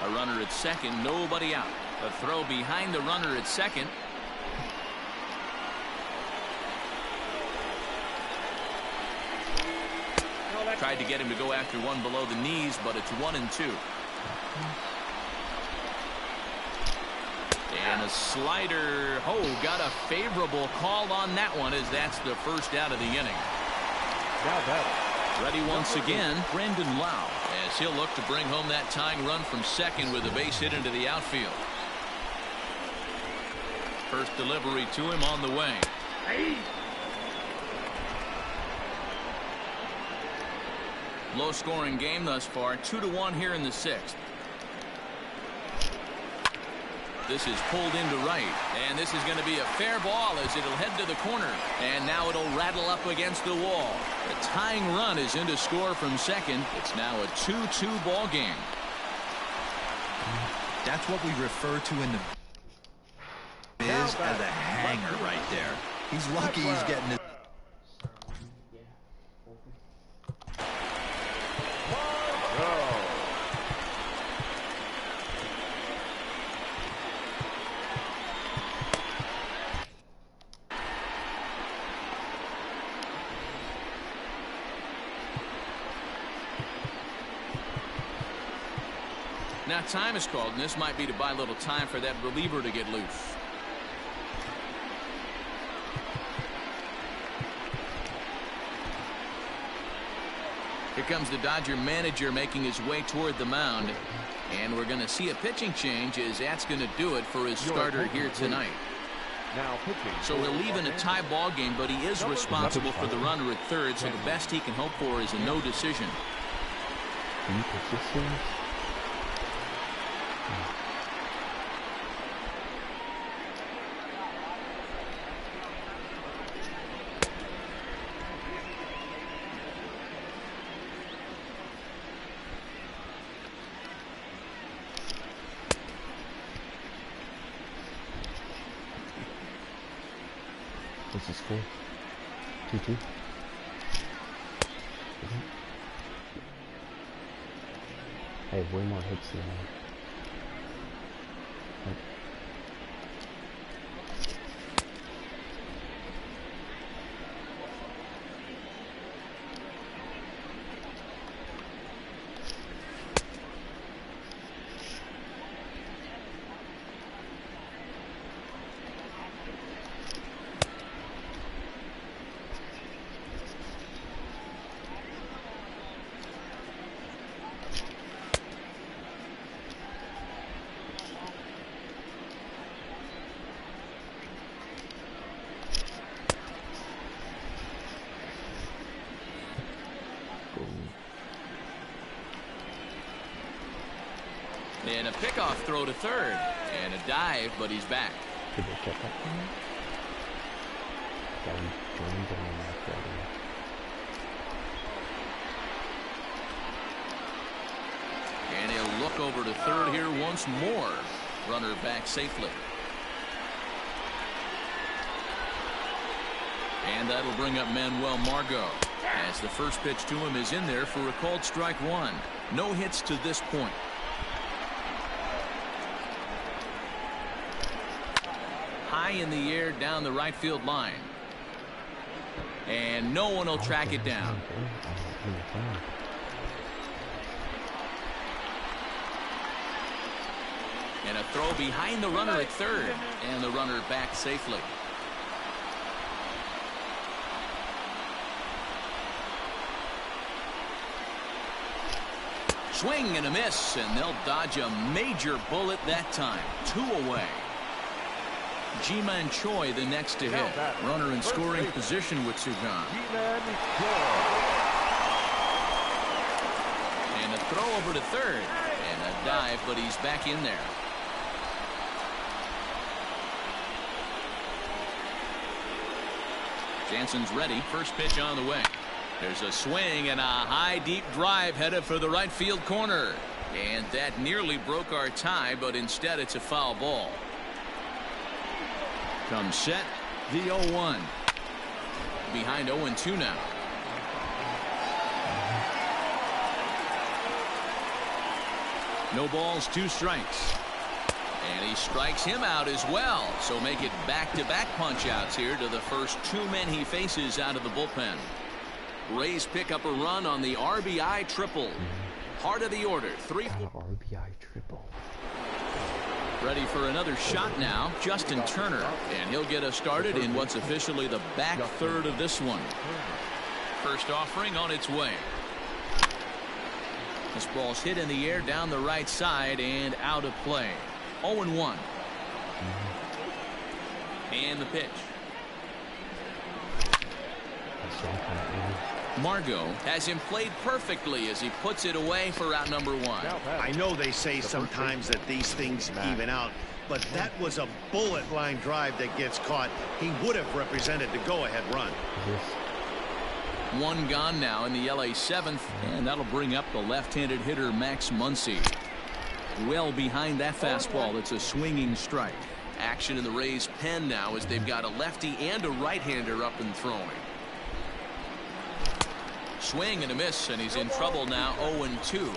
A runner at second, nobody out. A throw behind the runner at second. Tried to get him to go after one below the knees, but it's 1-2. And a slider. Oh, got a favorable call on that one, as that's the first out of the inning. Now batting. Ready once again, Brendan Lau, as he'll look to bring home that tying run from second with a base hit into the outfield. First delivery to him on the way. Low scoring game thus far, 2-1 here in the 6th. This is pulled into right, and this is going to be a fair ball as it'll head to the corner, and now it'll rattle up against the wall. The tying run is in to score from second. It's now a 2-2 ball game. That's what we refer to in the biz as a hanger right there. He's lucky he's getting his. Now time is called, and this might be to buy a little time for that reliever to get loose. Here comes the Dodger manager making his way toward the mound, and we're going to see a pitching change as that's going to do it for his starter here tonight. Now pitching. So he'll leave in a tie ball game, but he is responsible for the runner at third, so the best he can hope for is a no decision. What's the score? 2-2. I have way more hits than that. And a pickoff throw to third. And a dive, but he's back. Did they get that from me? Yeah, we joined them in that already. And he'll look over to third here once more. Runner back safely. And that'll bring up Manuel Margot, as the first pitch to him is in there for a called strike one. No hits to this point. High in the air down the right field line. And no one will track it down. And a throw behind the runner at third. And the runner back safely. Swing and a miss, and they'll dodge a major bullet that time. 2 away. Ji-Man Choi the next to hit. Runner in scoring position with Sugan. And a throw over to third. And a dive, but he's back in there. Jansen's ready. First pitch on the way. There's a swing and a high deep drive headed for the right field corner. And that nearly broke our tie, but instead it's a foul ball. Comes set, the 0-1. Behind 0-2 now. No balls, 2 strikes. And he strikes him out as well. So make it back-to-back punch-outs here to the first 2 men he faces out of the bullpen. Rays pick up a run on the RBI triple. Heart of the order. 3 RBI triple. Ready for another shot now, Justin Turner. And he'll get us started in what's officially the back third of this one. First offering on its way. This ball's hit in the air down the right side and out of play. 0-1. And the pitch. Margot has him played perfectly as he puts it away for out number 1. I know they say sometimes that these things even out, but that was a bullet line drive that gets caught. He would have represented the go-ahead run. 1 gone now in the LA 7th, and that'll bring up the left-handed hitter Max Muncy. Well behind that fastball. It's a swinging strike. Action in the Rays' pen now as they've got a lefty and a right-hander up and throwing. Swing and a miss, and he's in trouble now. 0-2.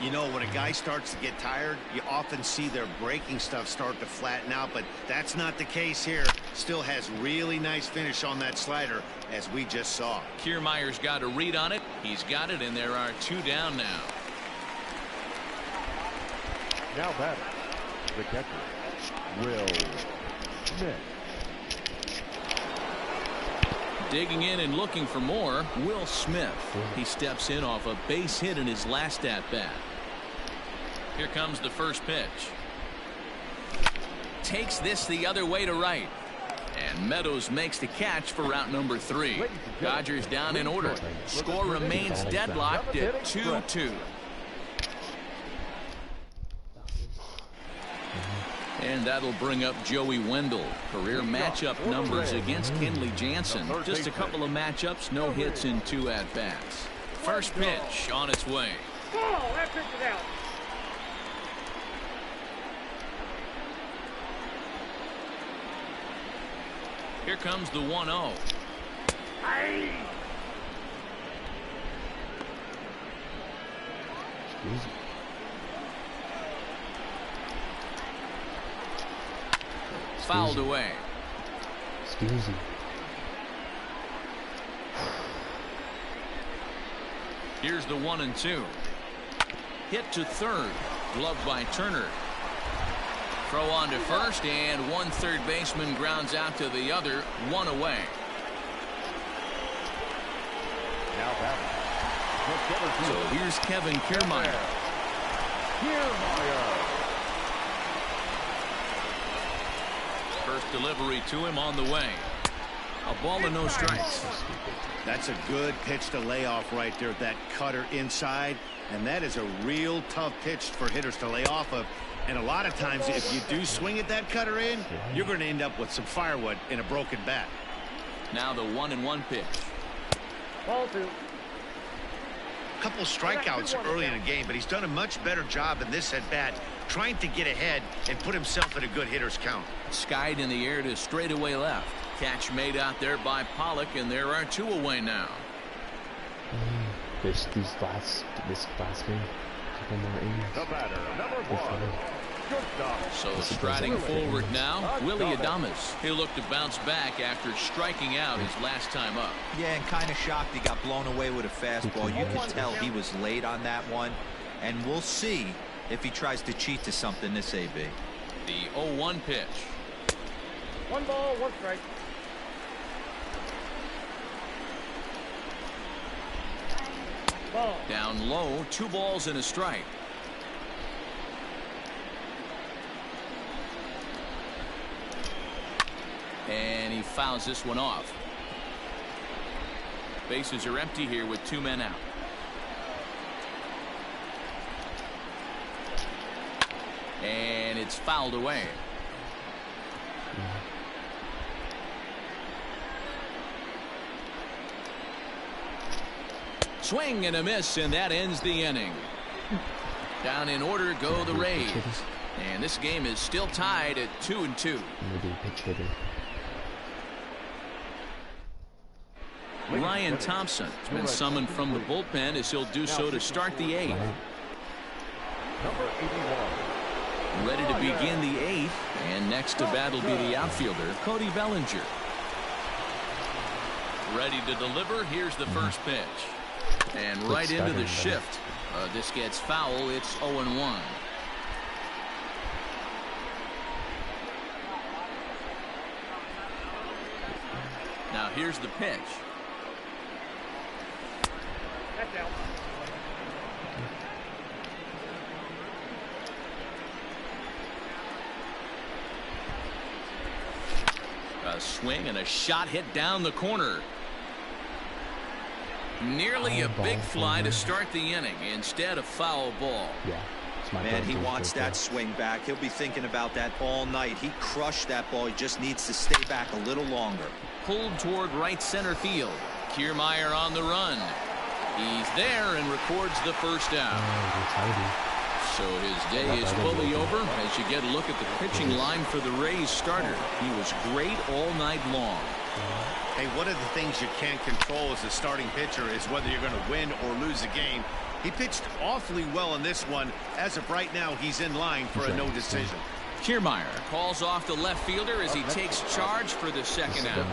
You know, when a guy starts to get tired, you often see their breaking stuff start to flatten out, but that's not the case here. Still has really nice finish on that slider, as we just saw. Kiermaier's got a read on it. He's got it, and there are 2 down now. Now batting, the catcher, Will Smith. Digging in and looking for more, Will Smith. He steps in off a base hit in his last at-bat. Here comes the first pitch. Takes this the other way to right. And Meadows makes the catch for route number 3. Dodgers down in order. Score remains deadlocked at 2-2. And that'll bring up Joey Wendell. Career matchup numbers against Kenley Jansen. Just a couple of matchups, no hits in 2 at-bats. First pitch on its way. Oh, that pitch is out. Here comes the 1-0. Fouled away. Excuse me. Here's the 1-2. Hit to third. Gloved by Turner. Throw on to first, and one third baseman grounds out to the other. 1 away. Now batting. So here's Kevin Kiermaier. First delivery to him on the way. A ball and no strikes. That's a good pitch to lay off right there. That cutter inside. And that is a real tough pitch for hitters to lay off of. And a lot of times, if you do swing at that cutter in, you're going to end up with some firewood in a broken bat. Now the 1-1 pitch. Ball 2. A couple strikeouts early in the game, but he's done a much better job in this at bat trying to get ahead and put himself in a good hitter's count. Skied in the air to straightaway left. Catch made out there by Pollock, and there are 2 away now. This last game, couple more innings. The batter, number 1. So striding forward now, Willie Adames. He'll look to bounce back after striking out his last time up. Yeah, and kind of shocked he got blown away with a fastball. You could tell he was late on that one. And we'll see if he tries to cheat to something this AB. The 0-1 pitch. 1 ball, 1 strike. Ball. Down low, 2 balls and a strike. And he fouls this one off. Bases are empty here with 2 men out. And it's fouled away. Swing and a miss, and that ends the inning. Down in order go the Rays. And this game is still tied at 2-2. Pitch hitter. Ryan Thompson has been summoned from the bullpen as he'll do so to start the 8th. Number 81. Ready to begin the 8th, and next to bat will be the outfielder, Cody Bellinger. Ready to deliver. Here's the first pitch. And right into the shift. This gets foul. It's 0-1. Now here's the pitch. That's out. A swing and a shot hit down the corner. Nearly a big fly to start the inning. Instead, a foul ball. Yeah. Man, he wants that swing back. He'll be thinking about that all night. He crushed that ball. He just needs to stay back a little longer. Pulled toward right center field. Kiermaier on the run. He's there and records the first out. So his day is fully over as you get a look at the pitching line for the Rays starter. He was great all night long. Hey, one of the things you can't control as a starting pitcher is whether you're going to win or lose a game. He pitched awfully well in this one. As of right now, he's in line for a no decision. Kiermaier calls off the left fielder as he takes charge for the second out.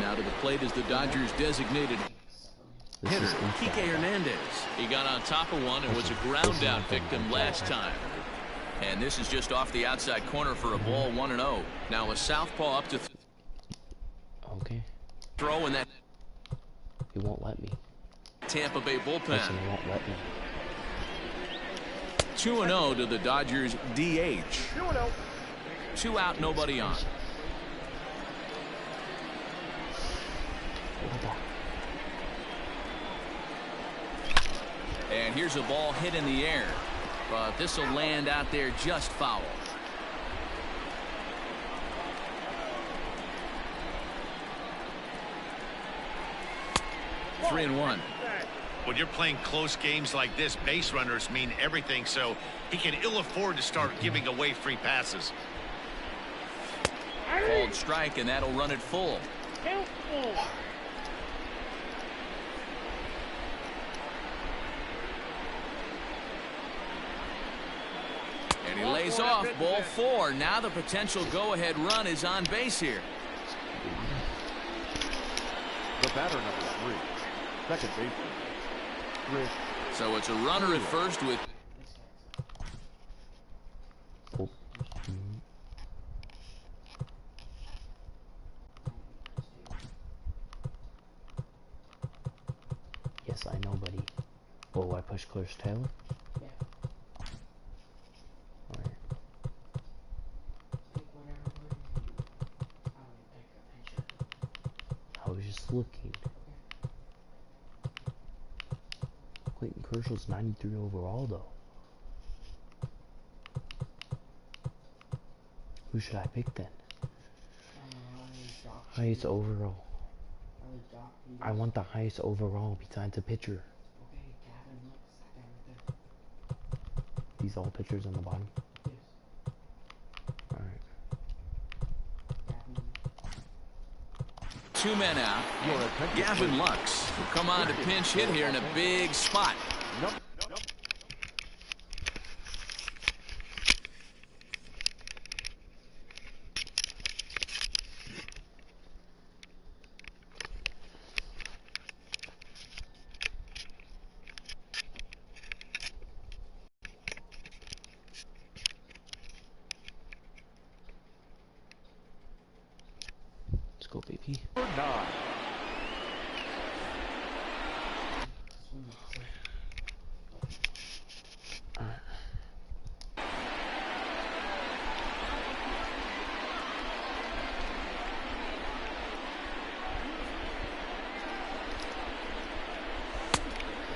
Now to the plate is the Dodgers' designated hitter, Kike Hernandez. He got on top of one and was a ground out victim last time. And this is just off the outside corner for a ball, 1-0. Now a southpaw up to okay. Throw in that. He won't let me. Tampa Bay bullpen. Listen, he won't let me. 2-0 to the Dodgers DH. 2-0. 2 out, nobody on. And here's a ball hit in the air, but this will land out there just foul. Three and one. When you're playing close games like this, base runners mean everything, so he can ill afford to start giving away free passes. Called strike, and that'll run it full. Count full. And he lays off, ball 4. Now the potential go-ahead run is on base here. The batter, number 3. Second baseman. So it's a runner at first with. Yes, I know, buddy. Oh, I push Clear's Taylor? Yeah. Alright. Take whatever word you. I don't even take a picture. I was just looking. Quentin Kershaw's 93 overall, though. Who should I pick then? Highest overall. I want the highest overall besides a pitcher. Okay, Gavin, look, that guy right there. These all pitchers on the bottom. Yes. Alright. Gavin. 2 men out. Gavin Lux will come on to pinch hit here in a big spot. Let's go, baby.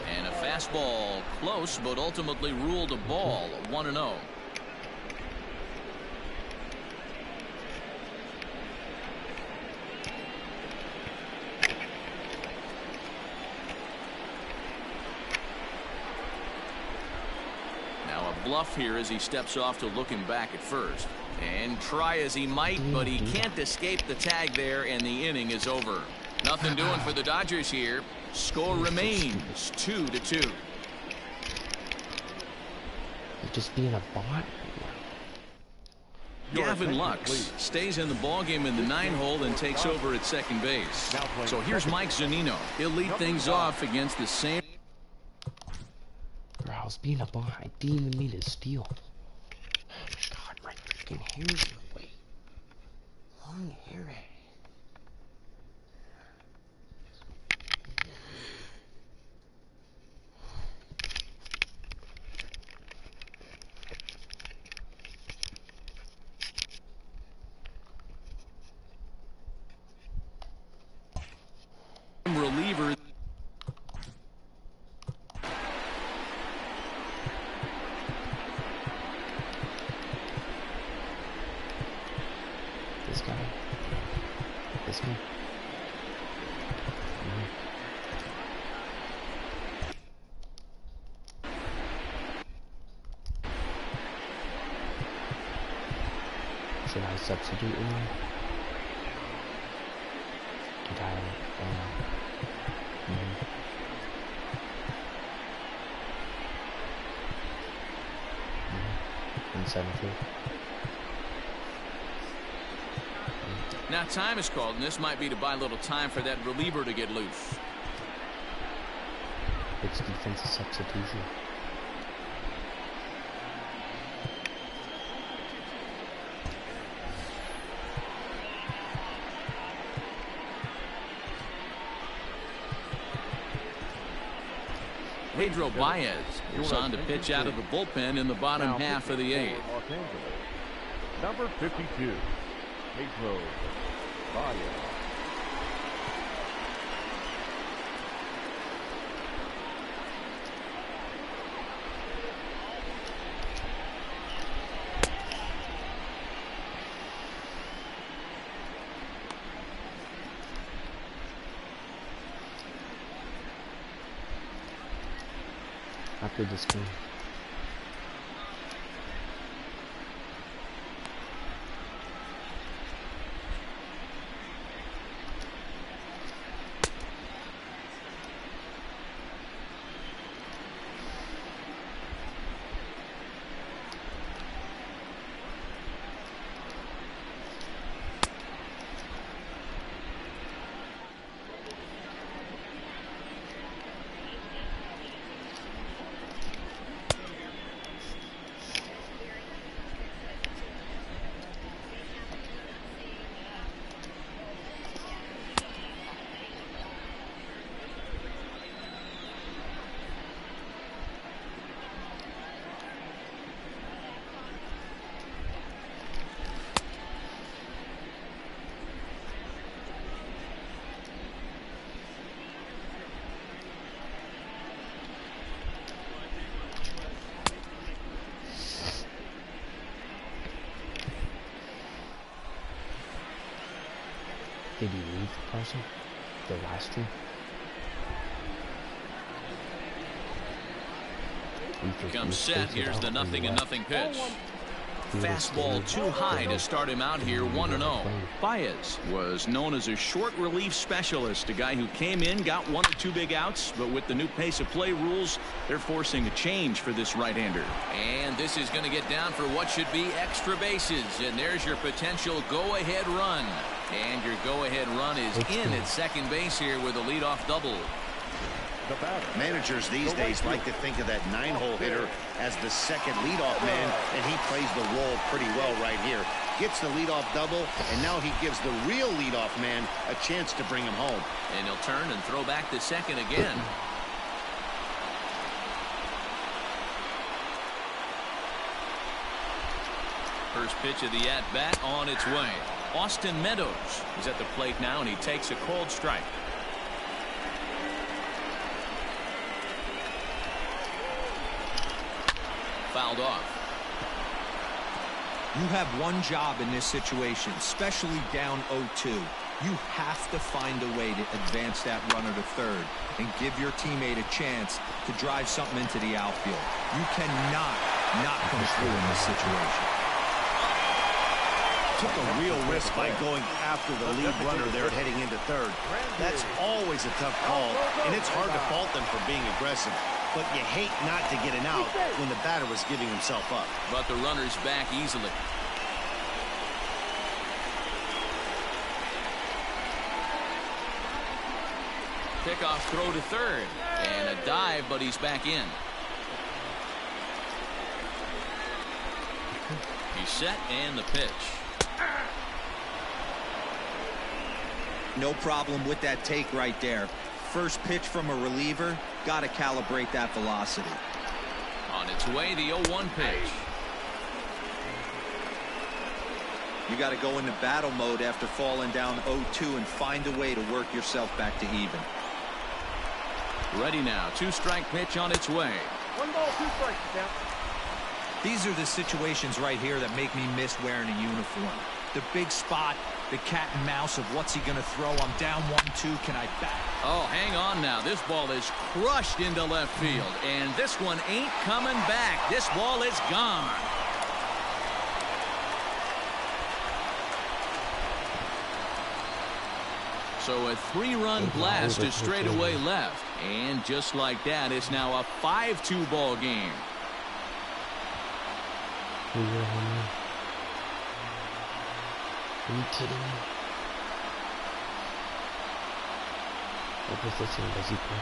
And a fastball close, but ultimately ruled a ball. 1-0. Now a bluff here as he steps off to looking back at first. And try as he might, but he can't escape the tag there, and the inning is over. Nothing doing for the Dodgers here. Score remains 2-2. You're just being a bot. Gavin Lux stays in the ballgame in the 9-hole and takes over at second base. So here's Mike Zunino. He'll lead things off against the same. Bro, I was being a bot. I didn't even mean to steal. God, my freaking hair is way long hair. Reliever. This guy. This guy. Should I substitute anyone? Now time is called, and this might be to buy a little time for that reliever to get loose. It's defensive substitution. Pedro Baez is on to pitch out of the bullpen in the bottom half of the 8th. Number 52, Pedro Baez. After this game. Did he leave, Carson? The last stream? Comes set. Here's the 0-0 pitch. Fastball too high to start him out here 1-0. Baez was known as a short relief specialist, a guy who came in, got 1 or 2 big outs, but with the new pace of play rules, they're forcing a change for this right-hander. And this is going to get down for what should be extra bases, and there's your potential go-ahead run. And your go-ahead run is in at second base here with a leadoff double. Managers these days like to think of that 9-hole hitter as the second leadoff man, and he plays the role pretty well right here. Gets the leadoff double, and now he gives the real leadoff man a chance to bring him home. And he'll turn and throw back to second again. First pitch of the at-bat on its way. Austin Meadows is at the plate now, and he takes a cold strike. Fouled off. You have one job in this situation, especially down 0-2. You have to find a way to advance that runner to third and give your teammate a chance to drive something into the outfield. You cannot not come through in this situation. Took a real risk by going after the lead runner there heading into third. That's always a tough call, and it's hard to fault them for being aggressive. But you hate not to get an out when the batter was giving himself up. But the runner's back easily. Pickoff throw to third. And a dive, but he's back in. He's set, and the pitch. No problem with that take right there. First pitch from a reliever, got to calibrate that velocity. On its way, the 0-1 pitch. You got to go into battle mode after falling down 0-2 and find a way to work yourself back to even. Ready now. 2-strike pitch on its way. 1 ball, 2 strikes, down. These are the situations right here that make me miss wearing a uniform. The big spot, the cat and mouse of what's he going to throw. I'm down 1-2. Can I bat? Oh, hang on now. This ball is crushed into left field. And this one ain't coming back. This ball is gone. So a 3-run blast to straightaway left. And just like that, it's now a 5-2 ball game. Are you kidding me? What position does he play?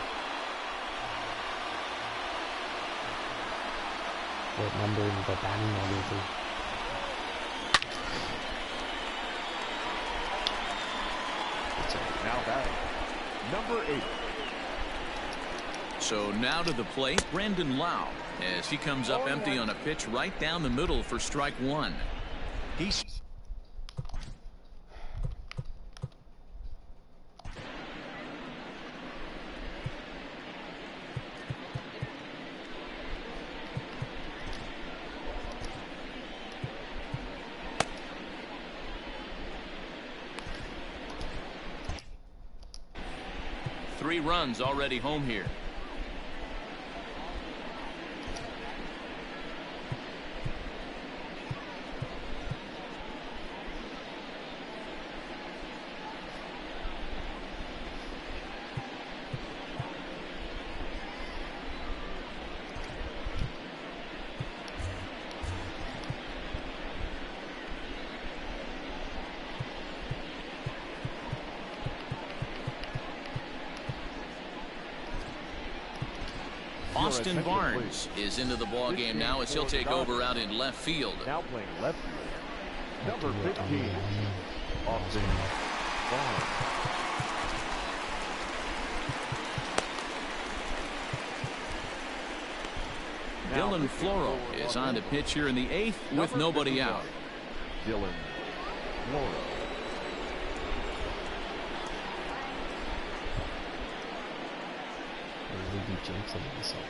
What number in the batting order is he? Now batting, number 8. So now to the plate, Brandon Lau, as he comes up empty on a pitch right down the middle for strike 1. He's three runs already home here. Austin Barnes is into the ball game now as he'll take over out in left field. Now playing left field, number 15, Austin Barnes. Dylan Floro is on to pitch here in the 8th with nobody out. Dylan Floro. Really be jinxing himself.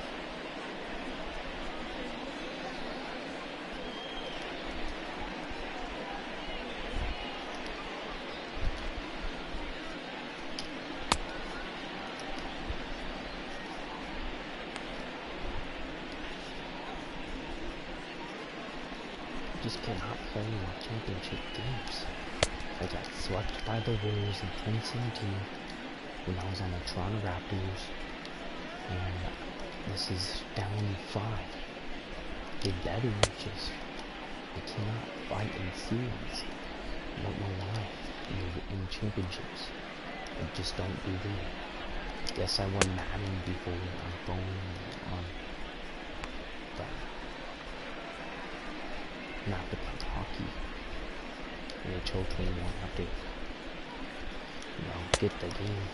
cannot play in championship games. I got swept by the Warriors in 2017 when I was on the Toronto Raptors, and this is down 5. They better just, I cannot fight in series. I don't know why in championships. I just don't do that. Yes, I won Madden before on phone, but not to play hockey. NHL 21 have to, get the game.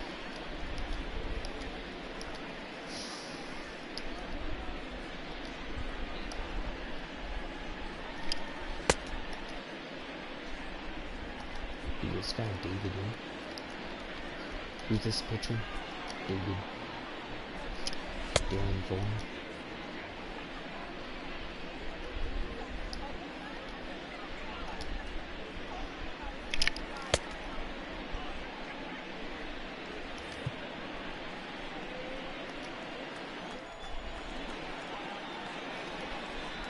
This guy David in. Who's this pitcher? David. Darren Vaughan.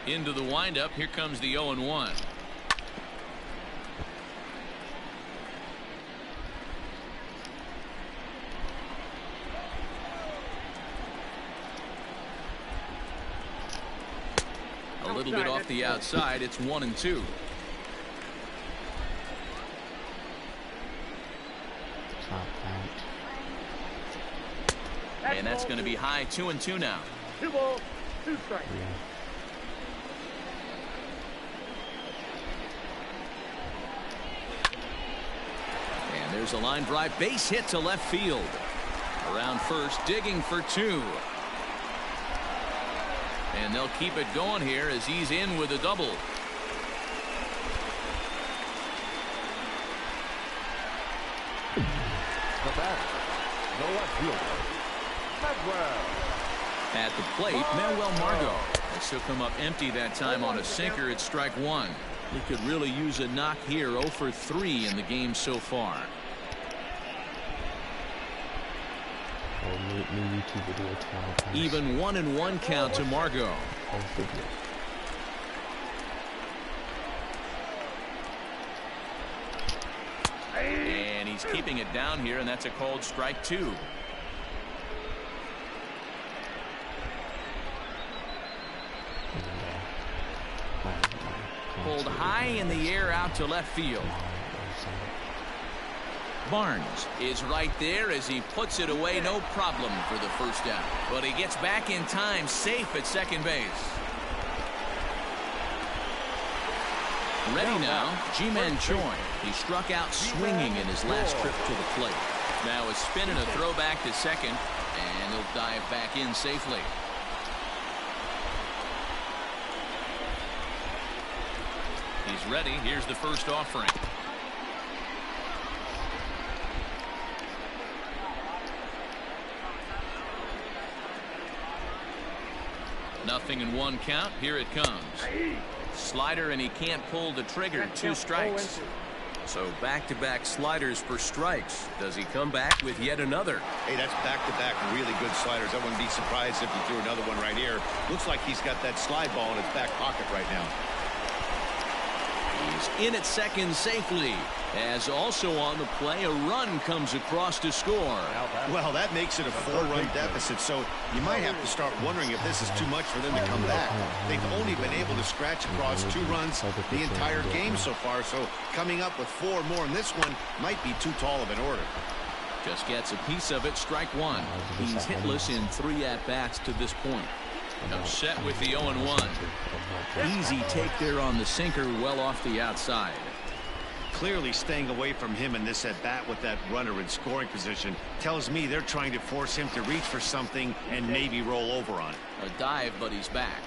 Into the windup. Here comes the 0-1. A little bit off the outside. It's 1-2. And that's going to be high. 2-2 now. 2 balls, 2 strikes. And there's a line drive base hit to left field. Around first, digging for 2. And they'll keep it going here as he's in with a double. The batter, the left fielder, Manuel. At the plate, Manuel Margot. As he'll come up empty that time on a sinker at strike 1. He could really use a knock here. 0 for 3 in the game so far. New YouTube video channel. Even 1-1 count to Margot. And he's keeping it down here, and that's a called strike 2. Pulled high in the air out to left field. Barnes is right there as he puts it away. No problem for the first down. But he gets back in time, safe at second base. Ready now, Ji-Man Choi. He struck out swinging in his last trip to the plate. Now a spin and a throwback to second, and he'll dive back in safely. He's ready. Here's the first offering. Nothing in 1 count. Here it comes. Slider, and he can't pull the trigger. 2 strikes. So back-to-back sliders for strikes. Does he come back with yet another? Hey, that's back-to-back really good sliders. I wouldn't be surprised if he threw another one right here. Looks like he's got that slide ball in his back pocket right now. He's in at second safely. As also on the play, a run comes across to score. Well, that makes it a 4-run deficit, so you might have to start wondering if this is too much for them to come back. They've only been able to scratch across 2 runs the entire game so far, so coming up with 4 more in this one might be too tall of an order. Just gets a piece of it. Strike 1. He's hitless in 3 at-bats to this point. Now set with the 0-1. Easy take there on the sinker, well off the outside. Clearly staying away from him in this at-bat with that runner in scoring position tells me they're trying to force him to reach for something and maybe roll over on it. A dive, but he's back.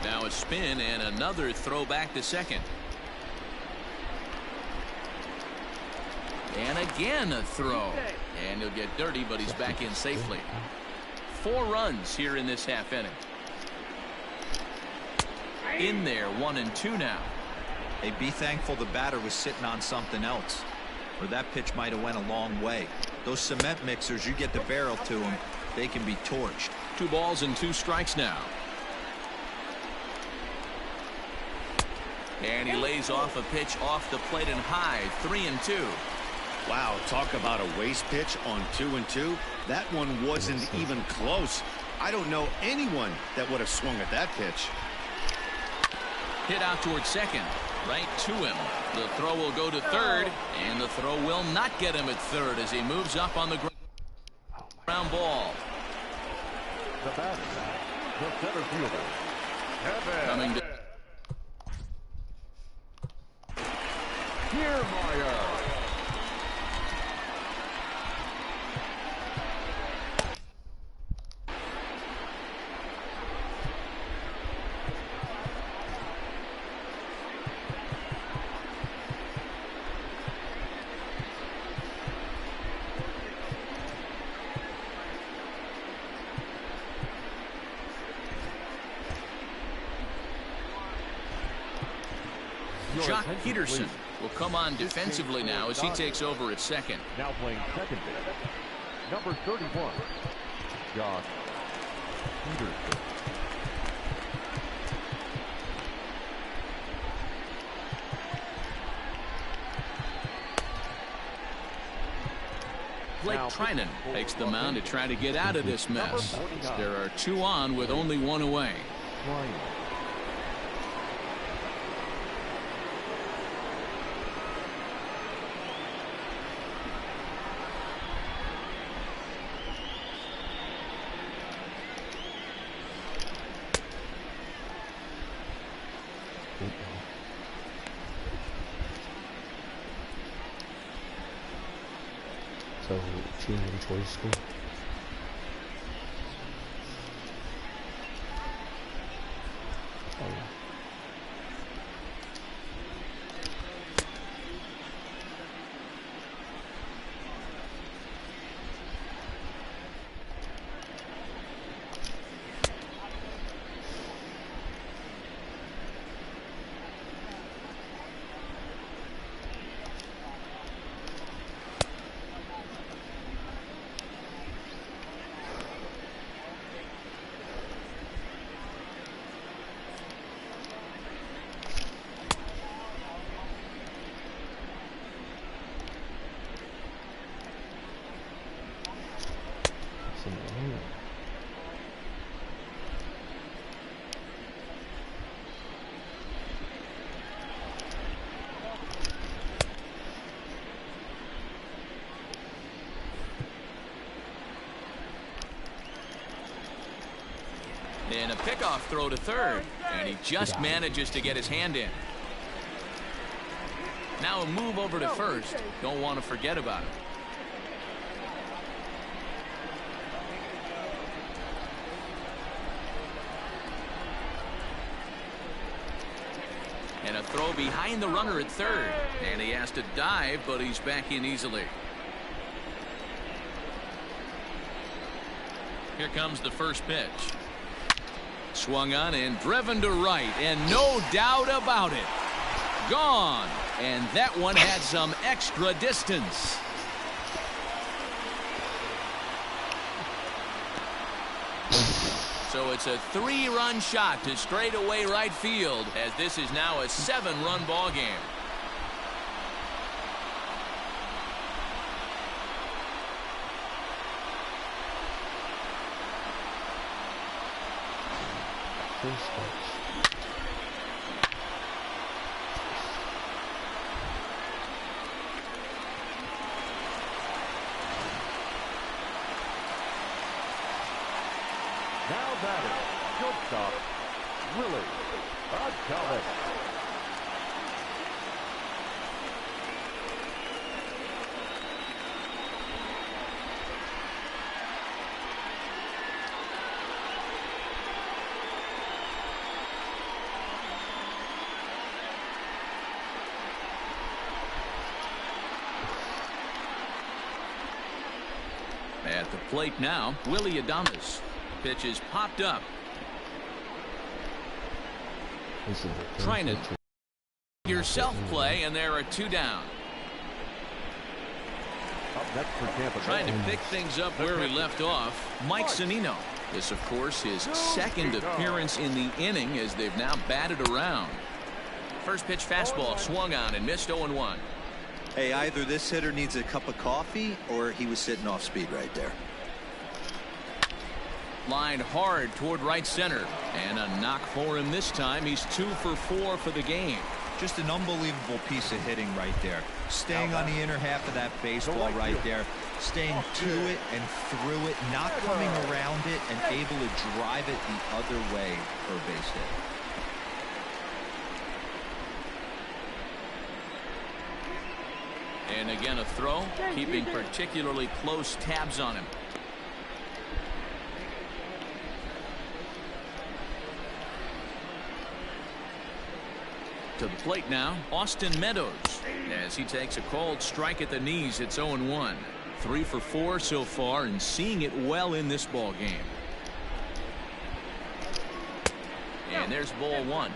Now a spin and another throw back to second. And again a throw. And he'll get dirty, but he's back in safely. 4 runs here in this half inning. In there, 1-2 now. Hey, be thankful the batter was sitting on something else, or that pitch might have went a long way. Those cement mixers, you get the barrel to them, they can be torched. 2 balls and 2 strikes now. And he lays off a pitch off the plate and high, 3-2. Wow, talk about a waste pitch on 2-2. That one wasn't even close. I don't know anyone that would have swung at that pitch. Hit out towards second, right to him. The throw will go to third, and the throw will not get him at third as he moves up on the ground ball. The batter, the center fielder, Coming to Kiermaier. Jock Peterson will come on defensively now as he takes over at second. Now playing second base, number 31, Jock Peterson. Blake Trinan takes the mound to try to get out of this mess. There are 2 on with only 1 away. So, Junior Choice School. Oh, yeah. And a pickoff throw to third, and he just manages to get his hand in. Now a move over to first. Don't want to forget about it. And a throw behind the runner at third, and he has to dive, but he's back in easily. Here comes the first pitch. Swung on and driven to right, and no doubt about it, gone. And that one had some extra distance. So it's a 3-run shot to straightaway right field, as this is now a 7-run ball game. Now batting, shortstop, Willie Adcomet. At the plate now, Willie Adames. Pitch is popped up. Trying to yourself play, and there are 2 down. Up next for Tampa Bay. Trying to pick things up where he left off, Mike Zunino. This, of course, his second appearance in the inning as they've now batted around. First pitch fastball swung on and missed 0-1. Hey, either this hitter needs a cup of coffee or he was sitting off speed right there. Lined hard toward right center, and a knock for him this time. He's 2 for 4 for the game. Just an unbelievable piece of hitting right there. Staying on the inner half of that baseball right there. Staying to it and through it, not coming around it, and able to drive it the other way for a base hit. And again a throw, keeping particularly close tabs on him. To the plate now, Austin Meadows, as he takes a cold strike at the knees. It's 0-1. 3 for 4 so far, and seeing it well in this ball game. And there's ball 1.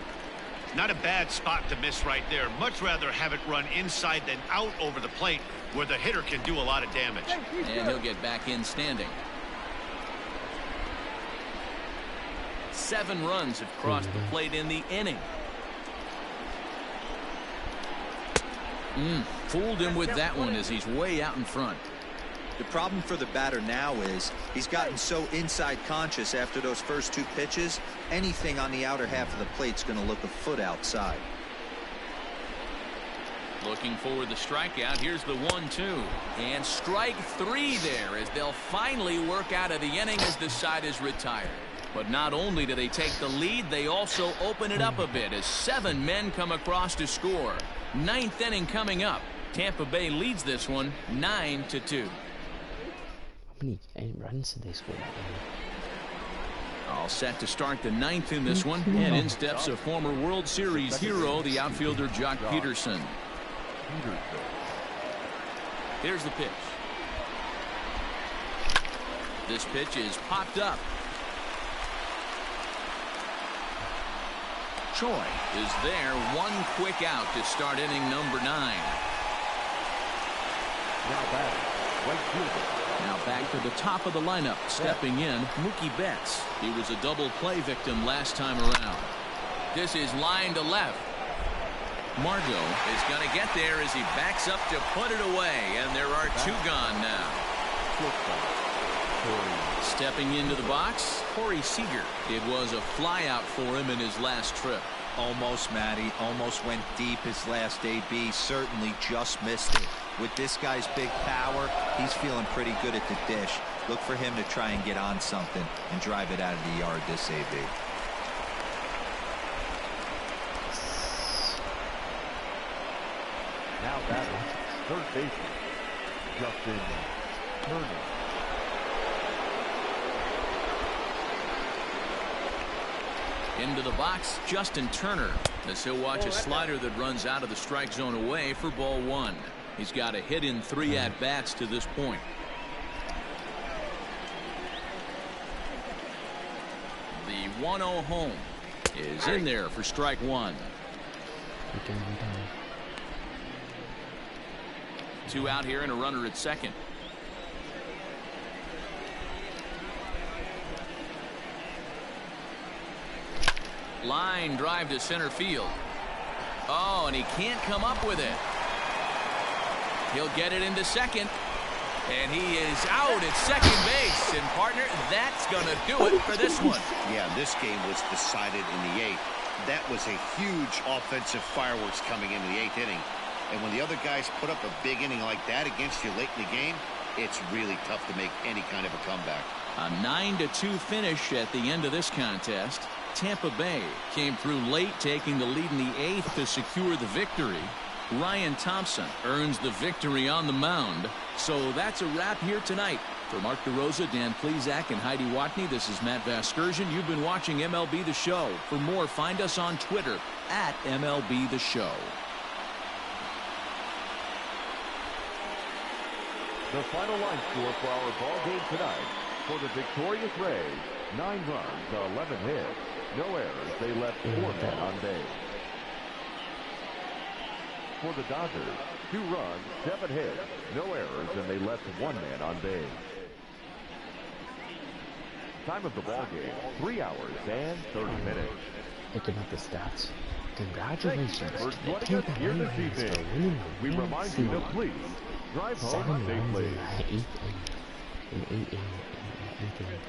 Not a bad spot to miss right there. Much rather have it run inside than out over the plate, where the hitter can do a lot of damage. And he'll get back in standing. 7 runs have crossed the plate in the inning. Fooled him with that one as he's way out in front. The problem for the batter now is he's gotten so inside conscious after those first 2 pitches. Anything on the outer half of the plate's going to look a foot outside. Looking for the strikeout. Here's the 1-2. And strike 3 there as they'll finally work out of the inning as the side is retired. But not only do they take the lead, they also open it up a bit as 7 men come across to score. 9th inning coming up. Tampa Bay leads this one 9-2. How many runs did they score that game? All set to start the 9th in this one, and in steps a former World Series hero, the outfielder Jock Peterson. Here's the pitch. This pitch is popped up. Choi is there, 1 quick out to start inning number 9. Now back to the top of the lineup, stepping in, Mookie Betts. He was a double play victim last time around. This is line to left. Margot is going to get there as he backs up to put it away, and there are 2 gone now. Stepping into the box, Corey Seager. It was a fly out for him in his last trip. Almost, Matty. Almost went deep his last AB. Certainly just missed it. With this guy's big power, he's feeling pretty good at the dish. Look for him to try and get on something and drive it out of the yard this AB. Now batting, third baseman, Justin Turner. Into the box, Justin Turner, as he'll watch a slider that runs out of the strike zone away for ball 1. He's got a hit in 3 at-bats to this point. The 1-0 home is in there for strike 1. 2 out here and a runner at second. Line drive to center field. Oh, and he can't come up with it. He'll get it into second. And he is out at second base. And partner, that's going to do it for this one. Yeah, this game was decided in the 8th. That was a huge offensive fireworks coming into the 8th inning. And when the other guys put up a big inning like that against you late in the game, it's really tough to make any kind of a comeback. A 9-2 finish at the end of this contest. Tampa Bay came through late, taking the lead in the 8th to secure the victory. Ryan Thompson earns the victory on the mound. So that's a wrap here tonight. For Mark DeRosa, Dan Plesac, and Heidi Watney, this is Matt Vasgersian. You've been watching MLB The Show. For more, find us on Twitter at MLB The Show. The final line score for our ball game tonight. For the victorious Rays, 9 runs, 11 hits, no errors. They left 4 men on base. For the Dodgers, 2 runs, 7 hits, no errors, and they left 1 man on base. Time of the ball game, 3 hours and 30 minutes. Looking at the stats. Congratulations for to the joining us Tampa here Bay this Rays for evening. winning We the World remind you to Series. please drive 7 home runs safely. in the 8th inning.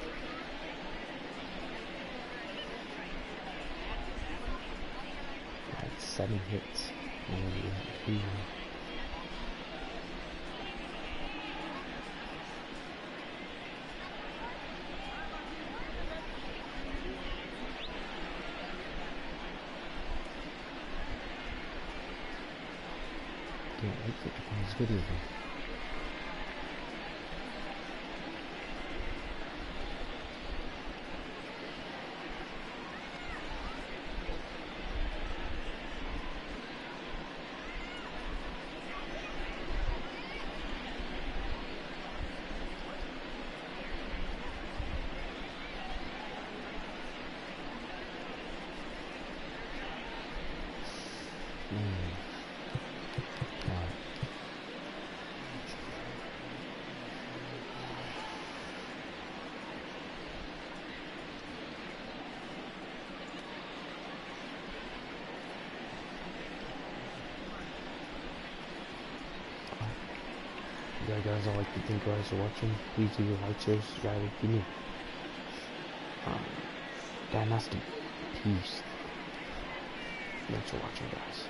That's 7 hits. And 3 runs. Can't wait for it to find this video though. Yeah, guys, I'd like to thank you guys for watching. Please leave a like, share, subscribe if you're new. Dat Nasty Peace. Thanks for watching, guys.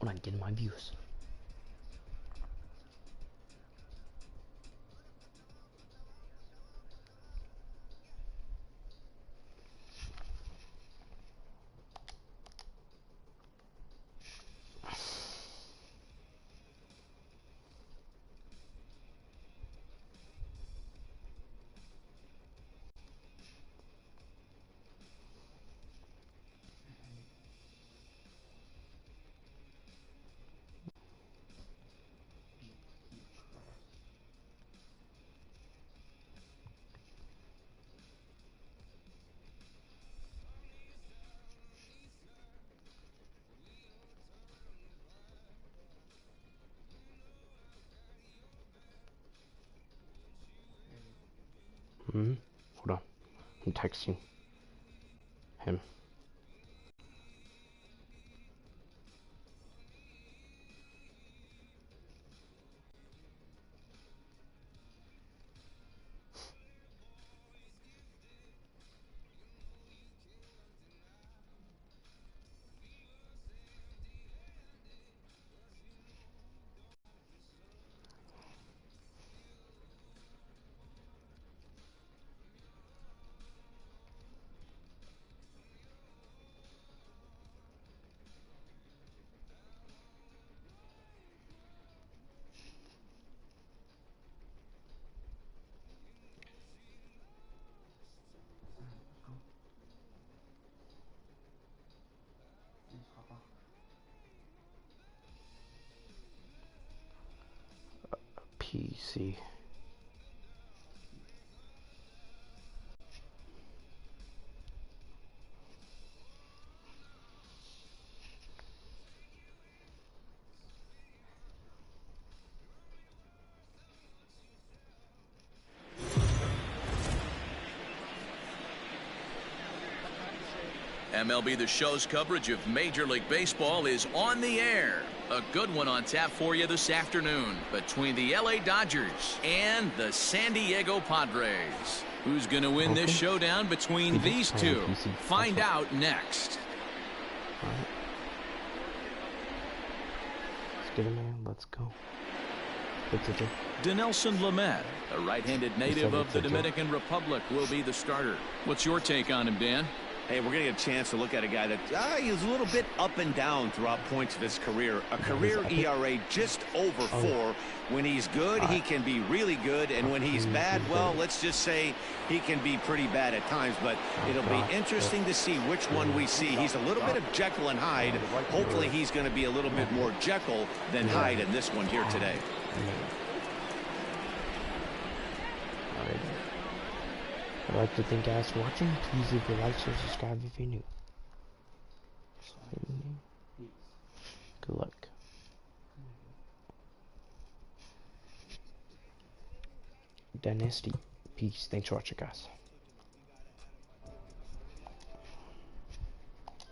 I'm not getting my views. Hold on. I'm texting him. PC. MLB The Show's coverage of Major League Baseball is on the air. A good one on tap for you this afternoon between the LA Dodgers and the San Diego Padres. Who's going to win this showdown between these two? Find out next. Alright. Let's get him in. Let's go. Dinelson Lamet, a right-handed native of the Dominican Republic, will be the starter. What's your take on him, Dan? Hey, we're going to get a chance to look at a guy that he's a little bit up and down throughout points of his career. A career ERA just over 4. When he's good, he can be really good. And when he's bad, well, let's just say he can be pretty bad at times. But it'll be interesting to see which one we see. He's a little bit of Jekyll and Hyde. Hopefully he's going to be a little bit more Jekyll than Hyde in this one here today. I'd like to thank you guys for watching. Please leave a like, share, subscribe if you're new. Good luck. Dat Nasty Peace. Thanks for watching, guys.